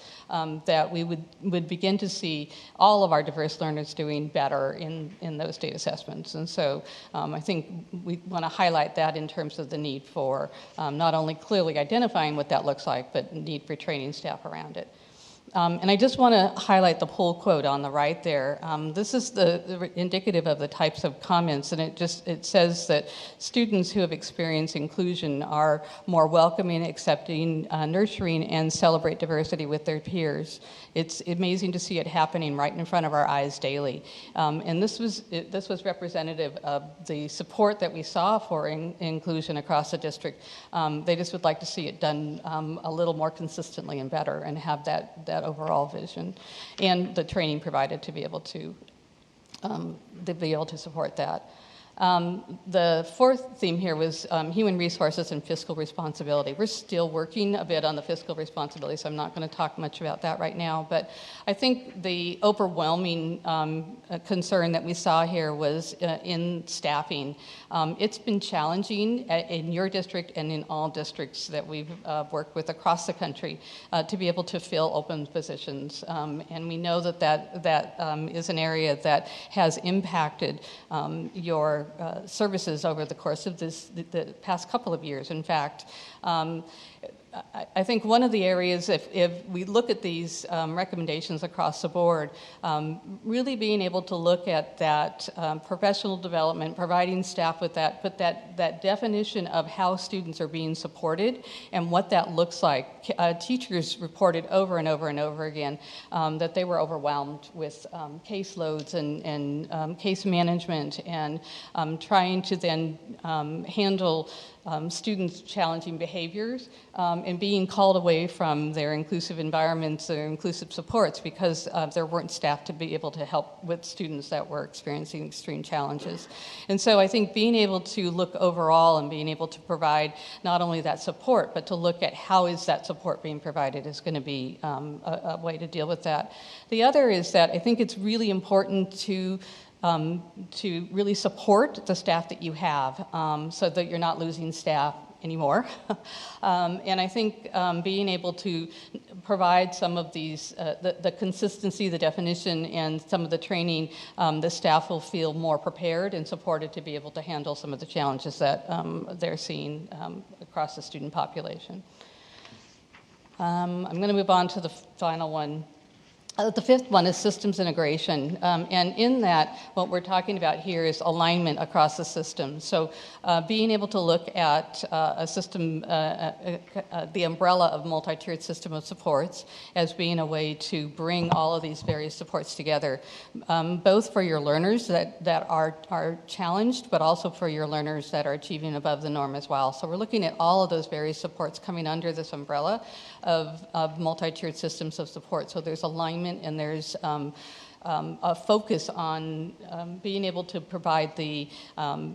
that we would begin to see all of our diverse learners doing better in those state assessments. And so I think we want to highlight that in terms of the need for not only clearly identifying what that looks like, but need for training staff around it. And I just want to highlight the poll quote on the right there. This is the indicative of the types of comments, and it says that students who have experienced inclusion are more welcoming, accepting, nurturing, and celebrate diversity with their peers. It's amazing to see it happening right in front of our eyes daily. And this was representative of the support that we saw for inclusion across the district. They just would like to see it done a little more consistently and better, and have that overall vision, and the training provided to be able to support that. The fourth theme here was human resources and fiscal responsibility. We're still working a bit on the fiscal responsibility, so I'm not going to talk much about that right now, but I think the overwhelming concern that we saw here was in staffing. It's been challenging in your district and in all districts that we've worked with across the country to be able to fill open positions, and we know that is an area that has impacted your services over the course of the past couple of years. In fact, I think one of the areas, if we look at these recommendations across the board, really being able to look at that professional development, providing staff with that, but that definition of how students are being supported and what that looks like. Teachers reported over and over and over again that they were overwhelmed with caseloads and case management, and trying to then handle students' challenging behaviors, and being called away from their inclusive environments, their inclusive supports, because there weren't staff to be able to help with students that were experiencing extreme challenges. And so I think being able to look overall and being able to provide not only that support, but to look at how is that support being provided is going to be a way to deal with that. The other is that I think it's really important to really support the staff that you have so that you're not losing staff anymore. And I think being able to provide some of these, the consistency, the definition, and some of the training, the staff will feel more prepared and supported to be able to handle some of the challenges that they're seeing across the student population. I'm going to move on to the final one. The fifth one is systems integration, and in that, what we're talking about here is alignment across the system. So being able to look at a system, the umbrella of multi-tiered system of supports as being a way to bring all of these various supports together, both for your learners that are challenged, but also for your learners that are achieving above the norm as well. So we're looking at all of those various supports coming under this umbrella of multi-tiered systems of support. So there's alignment and there's a focus on being able to provide the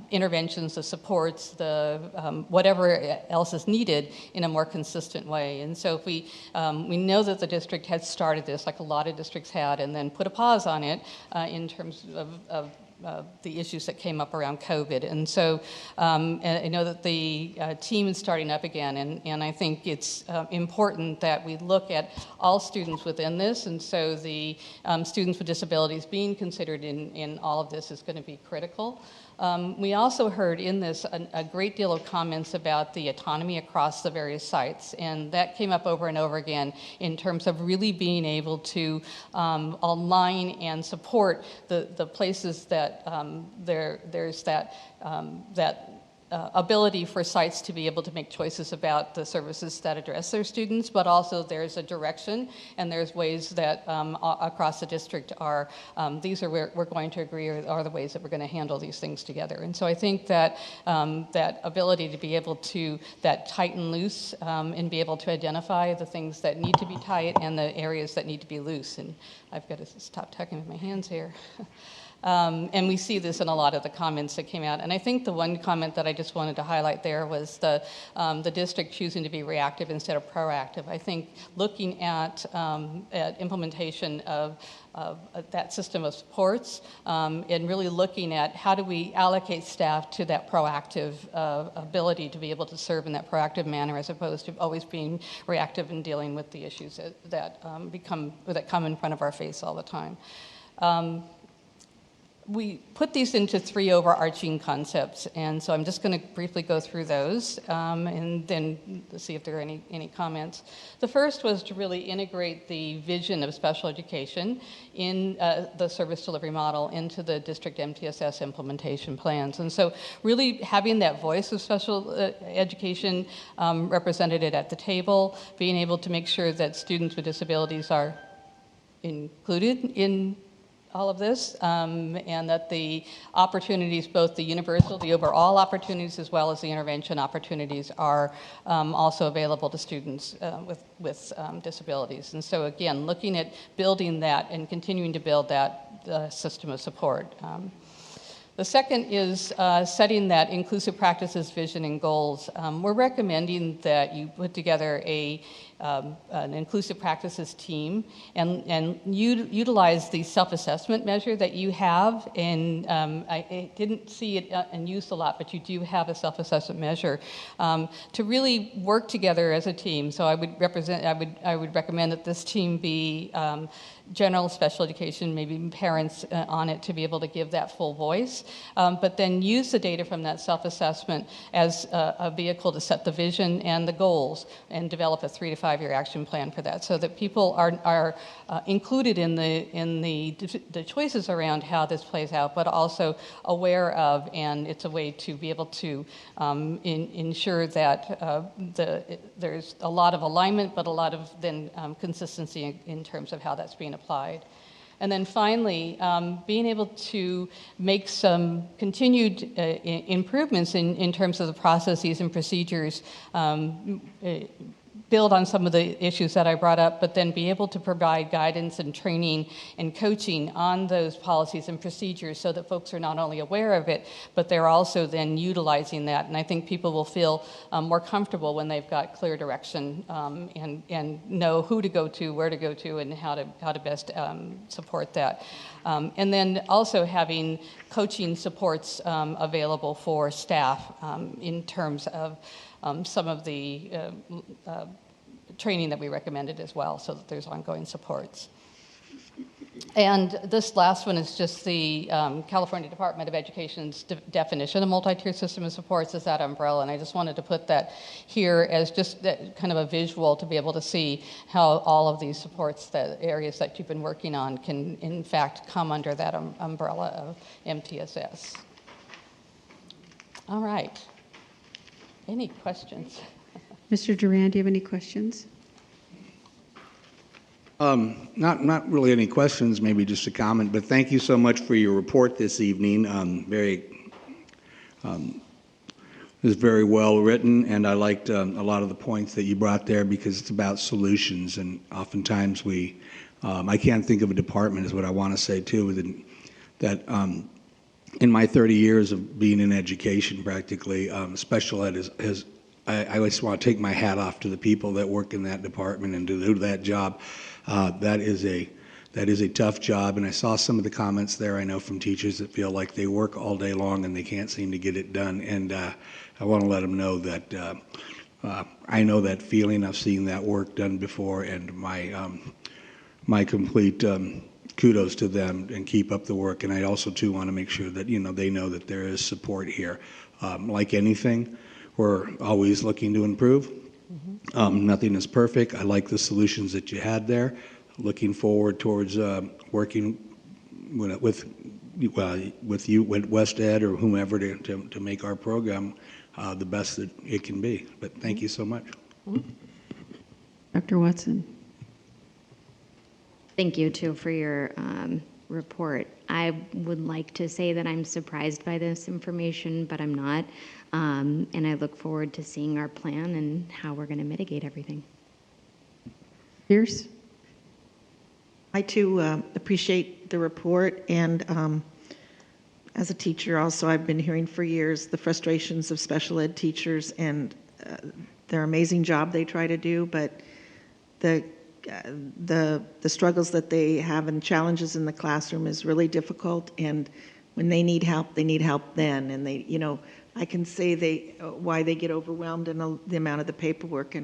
interventions, the supports, the whatever else is needed in a more consistent way. And so if we know that the district had started this, like a lot of districts had, and then put a pause on it in terms of the issues that came up around COVID. And so I know that the team is starting up again, and I think it's important that we look at all students within this, and so the students with disabilities being considered in all of this is going to be critical. We also heard in this a great deal of comments about the autonomy across the various sites, and that came up over and over again in terms of really being able to align and support the places that there's that ability for sites to be able to make choices about the services that address their students, but also there's a direction and there's ways that across the district are, these are where we're going to agree are the ways that we're going to handle these things together. And so I think that that ability to be able to, that tight and loose, and be able to identify the things that need to be tight and the areas that need to be loose. And I've got to stop talking with my hands here. And we see this in a lot of the comments that came out. And I think the one comment that I just wanted to highlight there was the district choosing to be reactive instead of proactive. I think looking at implementation of that system of supports and really looking at how do we allocate staff to that proactive ability to be able to serve in that proactive manner as opposed to always being reactive and dealing with the issues that come in front of our face all the time. We put these into three overarching concepts, and so I'm just going to briefly go through those and then see if there are any comments. The first was to really integrate the vision of special education in the service delivery model into the district MTSS implementation plans. And so really having that voice of special education represented at the table, being able to make sure that students with disabilities are included in all of this, and that the opportunities, both the universal, the overall opportunities, as well as the intervention opportunities are also available to students with disabilities. And so again, looking at building that and continuing to build that system of support. The second is setting that inclusive practices, vision, and goals. We're recommending that you put together an inclusive practices team and utilize the self-assessment measure that you have. And I didn't see it and used a lot, but you do have a self-assessment measure to really work together as a team. So I would recommend that this team be general special education, maybe parents on it to be able to give that full voice, but then use the data from that self-assessment as a vehicle to set the vision and the goals and develop a 3 to 5 year action plan for that so that people are included in the choices around how this plays out, but also aware of, and it's a way to be able to ensure that there's a lot of alignment, but a lot of then consistency in terms of how that's being applied. And then finally, being able to make some continued improvements in terms of the processes and procedures build on some of the issues that I brought up, but then be able to provide guidance and training and coaching on those policies and procedures so that folks are not only aware of it, but they're also then utilizing that. And I think people will feel more comfortable when they've got clear direction and know who to go to, where to go to, and how to best support that. And then also having coaching supports available for staff in terms of some of the training that we recommended as well, so that there's ongoing supports. And this last one is just the California Department of Education's definition of multi-tier system of supports is that umbrella. And I just wanted to put that here as just kind of a visual to be able to see how all of these supports, the areas that you've been working on, can in fact come under that umbrella of MTSS. All right. Any questions? Mr. Duran, do you have any questions? Not really any questions, maybe just a comment, but thank you so much for your report this evening. It was very well written, and I liked a lot of the points that you brought there because it's about solutions, and oftentimes I can't think of a department is what I want to say too, that in my 30 years of being in education practically, special ed I always want to take my hat off to the people that work in that department and do that job. That is a tough job, and I saw some of the comments there, I know, from teachers that feel like they work all day long and they can't seem to get it done, and I want to let them know that I know that feeling. I've seen that work done before, and my complete kudos to them, and keep up the work. And I also, too, want to make sure that they know that there is support here. Like anything, we're always looking to improve. Nothing is perfect. I like the solutions that you had there. Looking forward towards working with you, with West Ed or whomever to make our program the best that it can be. But thank you so much. Dr. Watson. Thank you, too, for your report. I would like to say that I'm surprised by this information, but I'm not. And I look forward to seeing our plan and how we're going to mitigate everything. Pierce? I, too, appreciate the report. And as a teacher also, I've been hearing for years the frustrations of special ed teachers and their amazing job they try to do, but the struggles that they have and challenges in the classroom is really difficult. And when they need help then. And they, I can say why they get overwhelmed in the amount of the paperwork.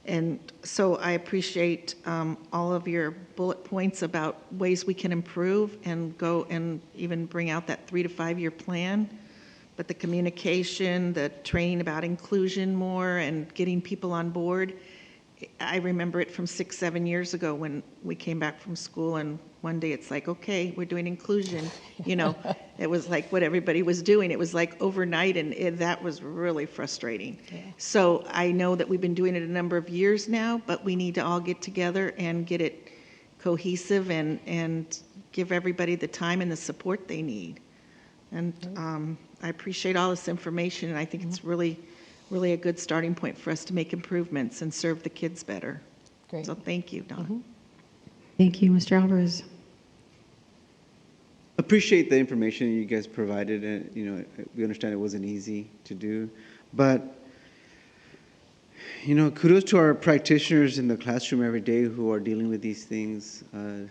And so I appreciate all of your bullet points about ways we can improve and go and even bring out that 3 to 5 year plan. But the communication, the training about inclusion more and getting people on board, I remember it from 6-7 years ago when we came back from school, and one day it's like, okay, we're doing inclusion. It was like what everybody was doing. It was like overnight, and that was really frustrating. Yeah. So I know that we've been doing it a number of years now, but we need to all get together and get it cohesive and give everybody the time and the support they need. And I appreciate all this information, and I think it's really a good starting point for us to make improvements and serve the kids better. Great. So thank you, Donna. Thank you, Mr. Alvarez. Appreciate the information you guys provided. We understand it wasn't easy to do, but kudos to our practitioners in the classroom every day who are dealing with these things. I'm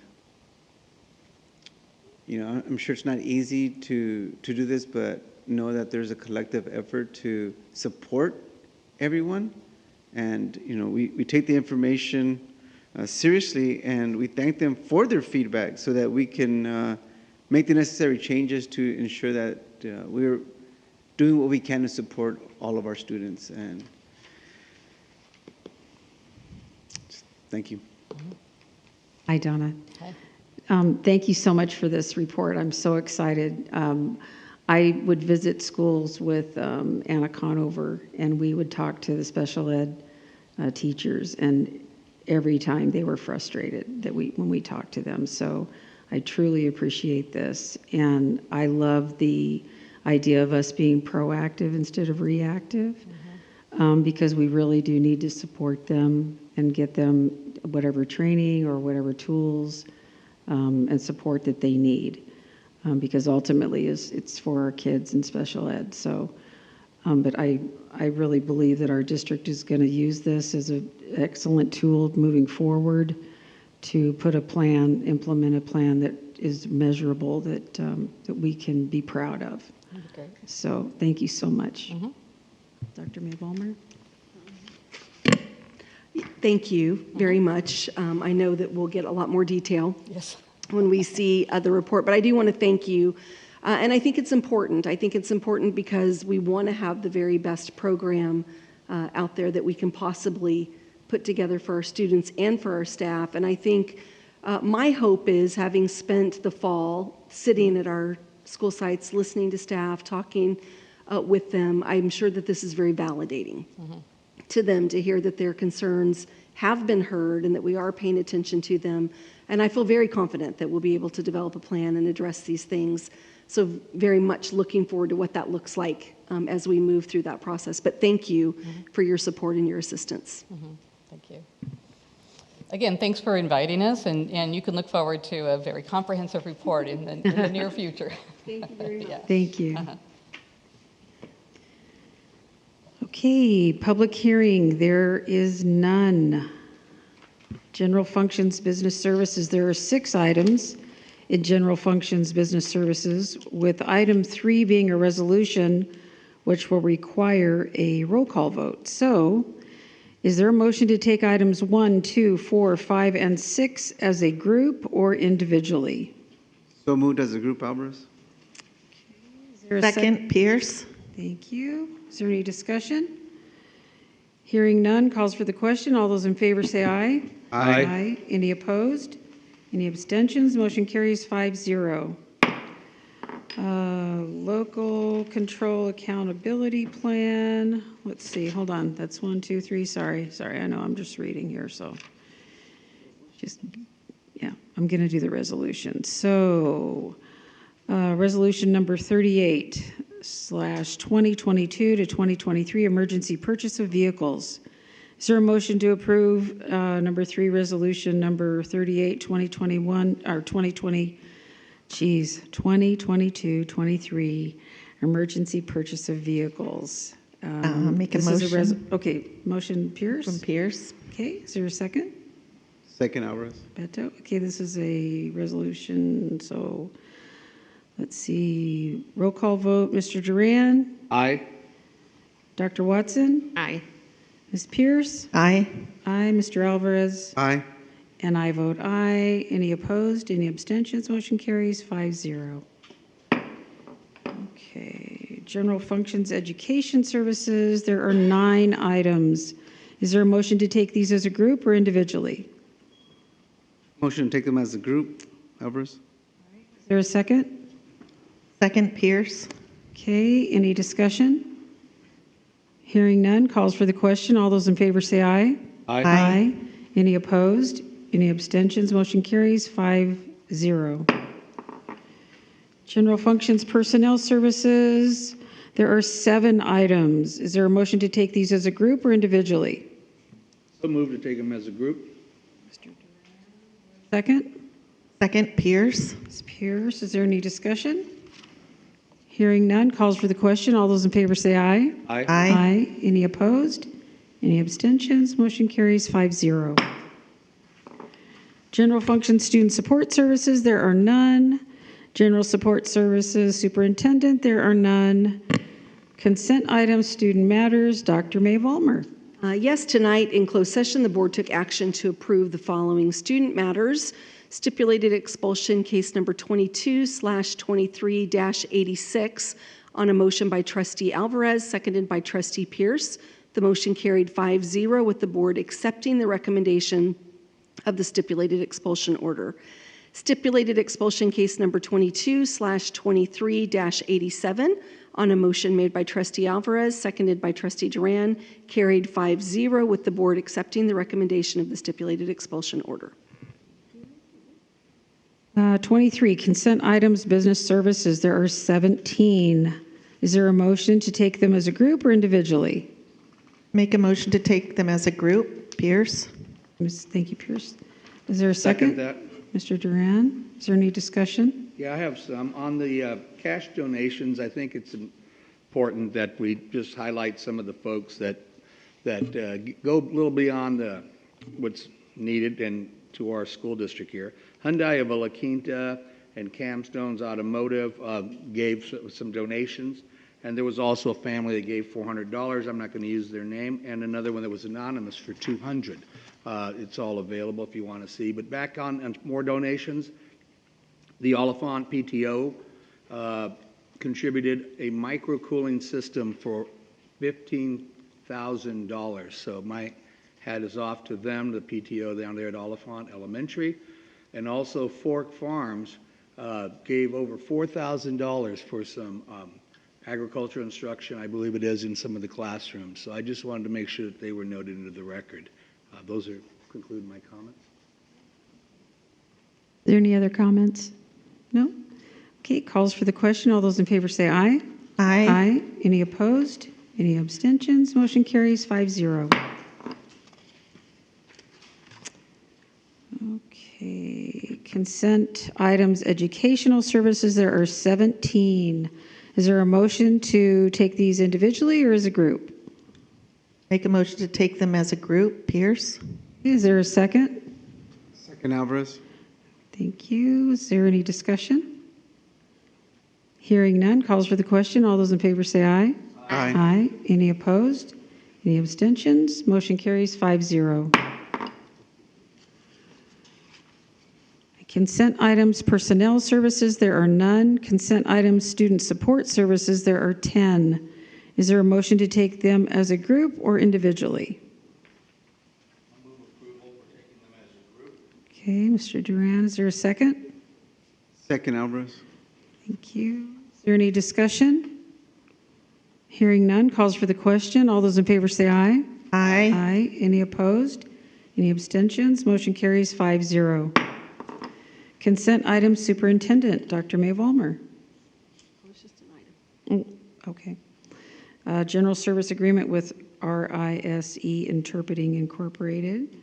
sure it's not easy to do this, but know that there's a collective effort to support everyone. And, we take the information seriously, and we thank them for their feedback so that we can make the necessary changes to ensure that we're doing what we can to support all of our students. And thank you. Hi, Donna. Hi. Thank you so much for this report. I'm so excited. I would visit schools with Anna Conover, and we would talk to the special ed teachers, and every time they were frustrated when we talked to them. So I truly appreciate this, and I love the idea of us being proactive instead of reactive. because we really do need to support them and get them whatever training or whatever tools and support that they need, because ultimately it's for our kids in special ed. So, but I really believe that our district is going to use this as an excellent tool moving forward to put a plan, implement a plan that is measurable, that we can be proud of. Okay. So thank you so much. Dr. May Vollmer? Thank you very much. I know that we'll get a lot more detail when we see the report, but I do want to thank you. And I think it's important. I think it's important because we want to have the very best program out there that we can possibly put together for our students and for our staff. And I think my hope is, having spent the fall sitting at our school sites, listening to staff, talking with them, I'm sure that this is very validating to them to hear that their concerns have been heard and that we are paying attention to them. And I feel very confident that we'll be able to develop a plan and address these things. So very much looking forward to what that looks like as we move through that process. But thank you for your support and your assistance. Thank you. Again, thanks for inviting us, and you can look forward to a very comprehensive report in the near future. Thank you very much. Thank you. Okay, public hearing, there is none. General functions, business services, there are 6 items in general functions, business services, with item 3 being a resolution which will require a roll call vote. So, is there a motion to take items 1, 2, 4, 5, and 6 as a group or individually? So moved as a group, Alvarez. Is there a Second, Pierce. Thank you. Is there any discussion? Hearing none, calls for the question. All those in favor say aye. Aye. Any opposed? Any abstentions? Motion carries 5-0. Local control accountability plan. Let's see, hold on. That's 1, 2, 3. Sorry. I know I'm just reading here, so I'm going to do the resolution. So, resolution number 38/2022 to 2023, emergency purchase of vehicles. Is there a motion to approve number 3, resolution number 38, 2021, or 2022-23, emergency purchase of vehicles? Make a motion. Okay, motion Pierce? From Pierce. Okay, is there a second? Second, Alvarez. Beto? Okay, this is a resolution, so let's see. Roll call vote, Mr. Duran? Aye. Dr. Watson? Aye. Ms. Pierce? Aye. Aye. Mr. Alvarez? Aye. And I vote aye. Any opposed? Any abstentions? Motion carries 5-0. Okay. General functions, education services. There are 9 items. Is there a motion to take these as a group or individually? Motion to take them as a group, Alvarez. Is there a second? Second, Pierce. Okay. Any discussion? Hearing none, calls for the question. All those in favor say aye. Aye. Any opposed? Any abstentions? Motion carries 5-0. General functions, personnel services. There are 7 items. Is there a motion to take these as a group or individually? So moved to take them as a group. Second? Second, Pierce. Ms. Pierce, is there any discussion? Hearing none, calls for the question. All those in favor say aye. Aye. Aye. Any opposed? Any abstentions? Motion carries 5-0. General function student support services, there are none. General support services superintendent, there are none. Consent items, student matters, Dr. May Vollmer. Yes, tonight in closed session, the board took action to approve the following student matters. Stipulated expulsion case number 22/23-86 on a motion by trustee Alvarez, seconded by trustee Pierce. The motion carried 5-0 with the board accepting the recommendation of the stipulated expulsion order. Stipulated expulsion case number 22/23-87 on a motion made by trustee Alvarez, seconded by trustee Duran, carried 5-0 with the board accepting the recommendation of the stipulated expulsion order. 23, consent items, business services. There are 17. Is there a motion to take them as a group or individually? Make a motion to take them as a group. Pierce? Thank you, Pierce. Is there a second? That. Mr. Duran, is there any discussion? Yeah, I have some. On the cash donations, I think it's important that we just highlight some of the folks that go a little beyond what's needed and to our school district here. Hyundai of La Quinta and Camstone's Automotive gave some donations, and there was also a family that gave $400. I'm not going to use their name, and another one that was anonymous for $200. It's all available if you want to see. But back on more donations, the Oliphant PTO contributed a microcooling system for $15,000. So my hat is off to them, the PTO down there at Oliphant Elementary. And also Fork Farms gave over $4,000 for some agriculture instruction, I believe it is, in some of the classrooms. So I just wanted to make sure that they were noted into the record. Those conclude my comments. Are there any other comments? No? Okay, calls for the question. All those in favor say aye. Aye. Aye. Any opposed? Any abstentions? Motion carries 5-0. Okay, consent items, educational services, there are 17. Is there a motion to take these individually or as a group? Make a motion to take them as a group. Pierce? Is there a second? Second, Alvarez. Thank you. Is there any discussion? Hearing none, calls for the question. All those in favor say aye. Aye. Aye. Any opposed? Any abstentions? Motion carries 5-0. Consent items, personnel services, there are none. Consent items, student support services, there are 10. Is there a motion to take them as a group or individually? I move approval for taking them as a group. Okay, Mr. Duran, is there a second? Second, Alvarez. Thank you. Is there any discussion? Hearing none, calls for the question. All those in favor say aye. Aye. Aye. Any opposed? Any abstentions? Motion carries 5-0. Consent items, Superintendent, Dr. May Vollmer. It's just an item. Okay. General service agreement with RISE Interpreting Incorporated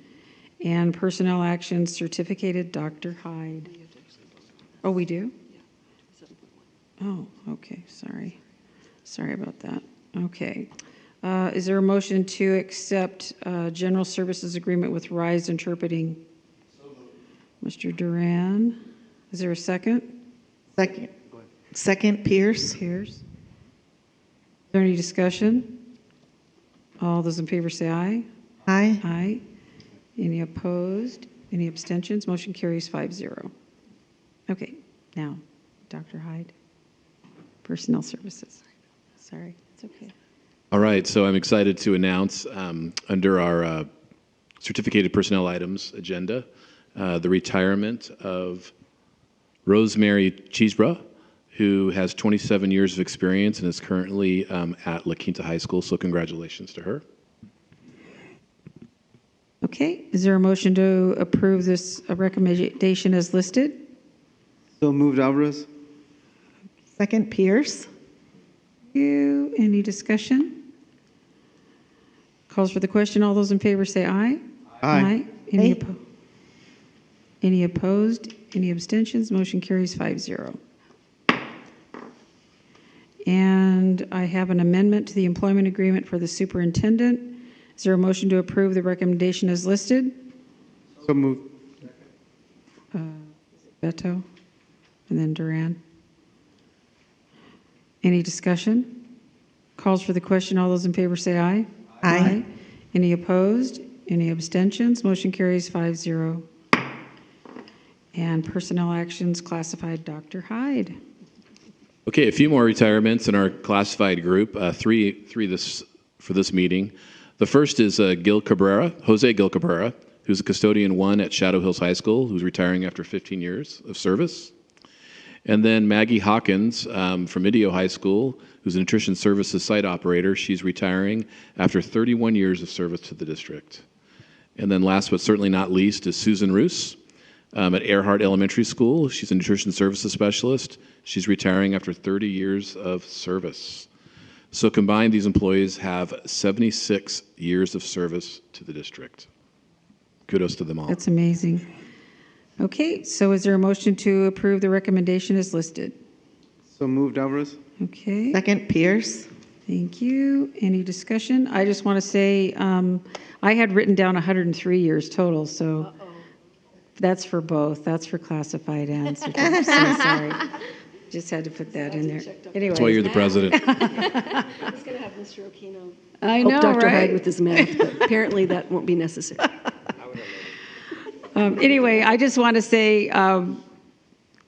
and personnel actions certificated, Dr. Hyde. Oh, we do? Oh, okay. Sorry about that. Okay. Is there a motion to accept general services agreement with RISE Interpreting? Mr. Duran. Is there a second? Second. Second, Pierce. Pierce. Is there any discussion? All those in favor say aye. Aye. Aye. Any opposed? Any abstentions? Motion carries 5-0. Okay, now, Dr. Hyde, Personnel Services. Sorry, it's okay. All right, so I'm excited to announce under our certificated personnel items agenda, the retirement of Rosemary Cheeseborough, who has 27 years of experience and is currently at La Quinta High School, so congratulations to her. Okay, is there a motion to approve this recommendation as listed? So moved, Alvarez. Second, Pierce. Any discussion? Calls for the question. All those in favor say aye. Aye. Any opposed? Any abstentions? Motion carries 5-0. And I have an amendment to the employment agreement for the superintendent. Is there a motion to approve the recommendation as listed? So moved. Beto, and then Duran. Any discussion? Calls for the question. All those in favor say aye. Aye. Any opposed? Any abstentions? Motion carries 5-0. And personnel actions classified, Dr. Hyde. Okay, a few more retirements in our classified group, three for this meeting. The first is Jose Gil Cabrera, who's a custodian 1 at Shadow Hills High School, who's retiring after 15 years of service. And then Maggie Hawkins from Idio High School, who's a nutrition services site operator. She's retiring after 31 years of service to the district. And then last but certainly not least is Susan Roos at Earhart Elementary School. She's a nutrition services specialist. She's retiring after 30 years of service. So combined, these employees have 76 years of service to the district. Kudos to them all. That's amazing. Okay, so is there a motion to approve the recommendation as listed? So moved, Alvarez. Okay. Second, Pierce. Thank you. Any discussion? I just want to say I had written down 103 years total, so that's for both. That's for classified and certificate. So sorry. Just had to put that in there. Anyway. That's why you're the president. I was going to have Mr. Okino I help know, Dr. right? Hyde with his math, but apparently that won't be necessary. Anyway, I just want to say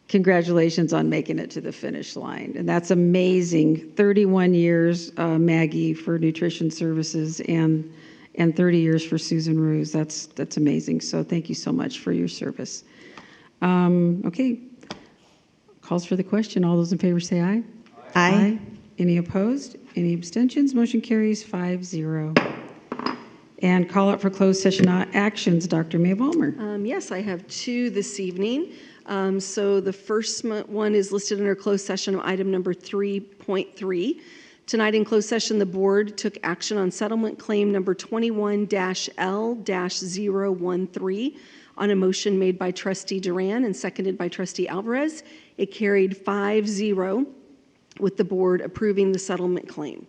congratulations on making it to the finish line. And that's amazing. 31 years, Maggie, for nutrition services and 30 years for Susan Ruse. That's amazing. So thank you so much for your service. Okay. Calls for the question. All those in favor say aye. Aye. Any opposed? Any abstentions? Motion carries 5-0. And call out for closed session actions, Dr. May Vollmer. Yes, I have two this evening. So the first one is listed under closed session of item number 3.3. Tonight in closed session, the board took action on settlement claim number 21-L-013 on a motion made by Trustee Duran and seconded by Trustee Alvarez. It carried 5-0 with the board approving the settlement claim.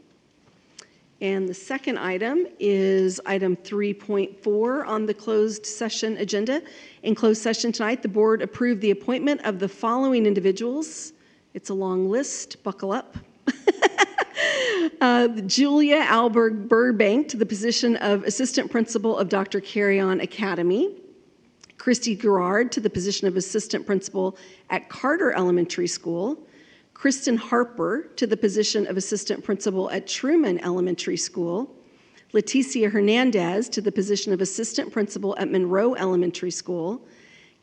And the second item is item 3.4 on the closed session agenda. In closed session tonight, the board approved the appointment of the following individuals. It's a long list, buckle up. Julia Alberg Burbank to the position of Assistant Principal of Dr. Carry-On Academy. Christy Gerard to the position of Assistant Principal at Carter Elementary School. Kristen Harper to the position of Assistant Principal at Truman Elementary School. Leticia Hernandez to the position of Assistant Principal at Monroe Elementary School.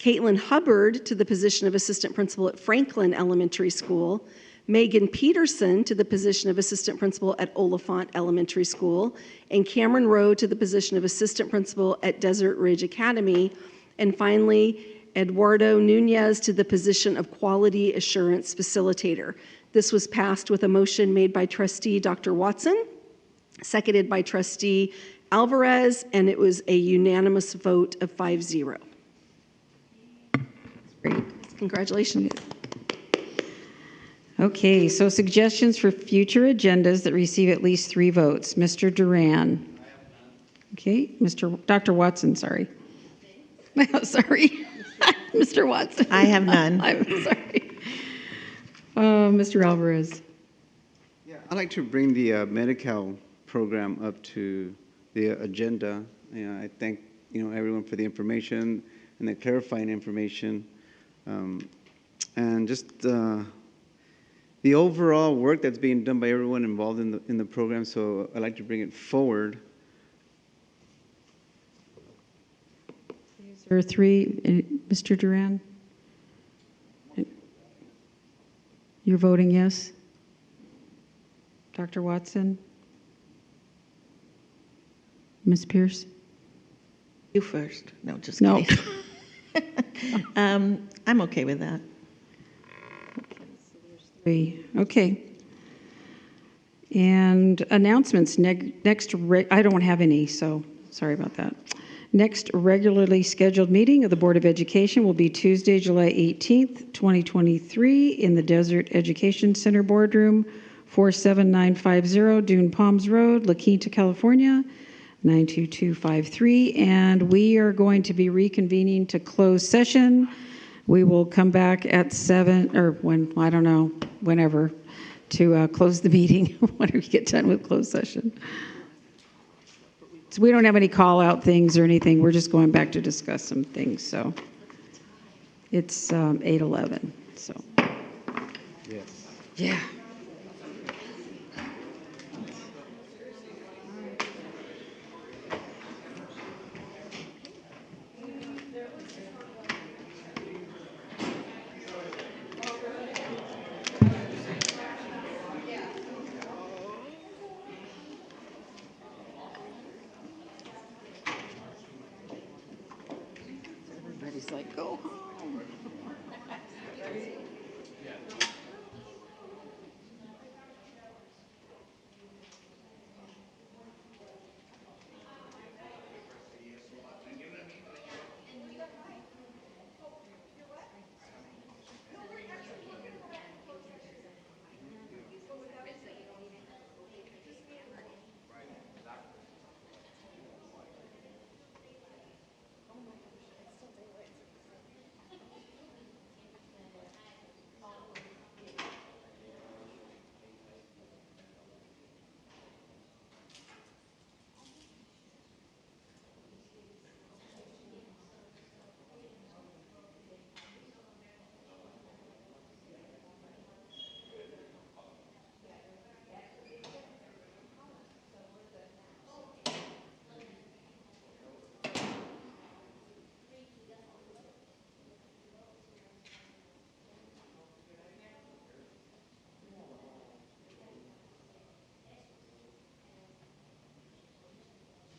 Caitlin Hubbard to the position of Assistant Principal at Franklin Elementary School. Megan Peterson to the position of Assistant Principal at Oliphant Elementary School. And Cameron Rowe to the position of Assistant Principal at Desert Ridge Academy. And finally, Eduardo Nunez to the position of Quality Assurance Facilitator. This was passed with a motion made by Trustee Dr. Watson, seconded by Trustee Alvarez, and it was a unanimous vote of 5-0. Great. Congratulations. Okay, so suggestions for future agendas that receive at least 3 votes. Mr. Duran. Okay, Dr. Watson, sorry. Sorry. Mr. Watson. I have none. I'm sorry. Mr. Alvarez. Yeah, I'd like to bring the Medi-Cal program up to the agenda. I thank everyone for the information and the clarifying information, and just the overall work that's being done by everyone involved in the program. So I'd like to bring it forward. There are 3. Mr. Duran? You're voting yes? Dr. Watson? Ms. Pierce? You first. No, just No. kidding. I'm okay with that. 3. Okay. And announcements. Next, I don't have any, so sorry about that. Next regularly scheduled meeting of the Board of Education will be Tuesday, July 18th, 2023 in the Desert Education Center Boardroom, 47950 Dune Palms Road, La Quinta, California, 92253. And we are going to be reconvening to close session. We will come back at 7, or whenever, to close the meeting when we get done with closed session. So we don't have any call-out things or anything. We're just going back to discuss some things. So it's 8:11. So Yes. yeah. Everybody's like, go home.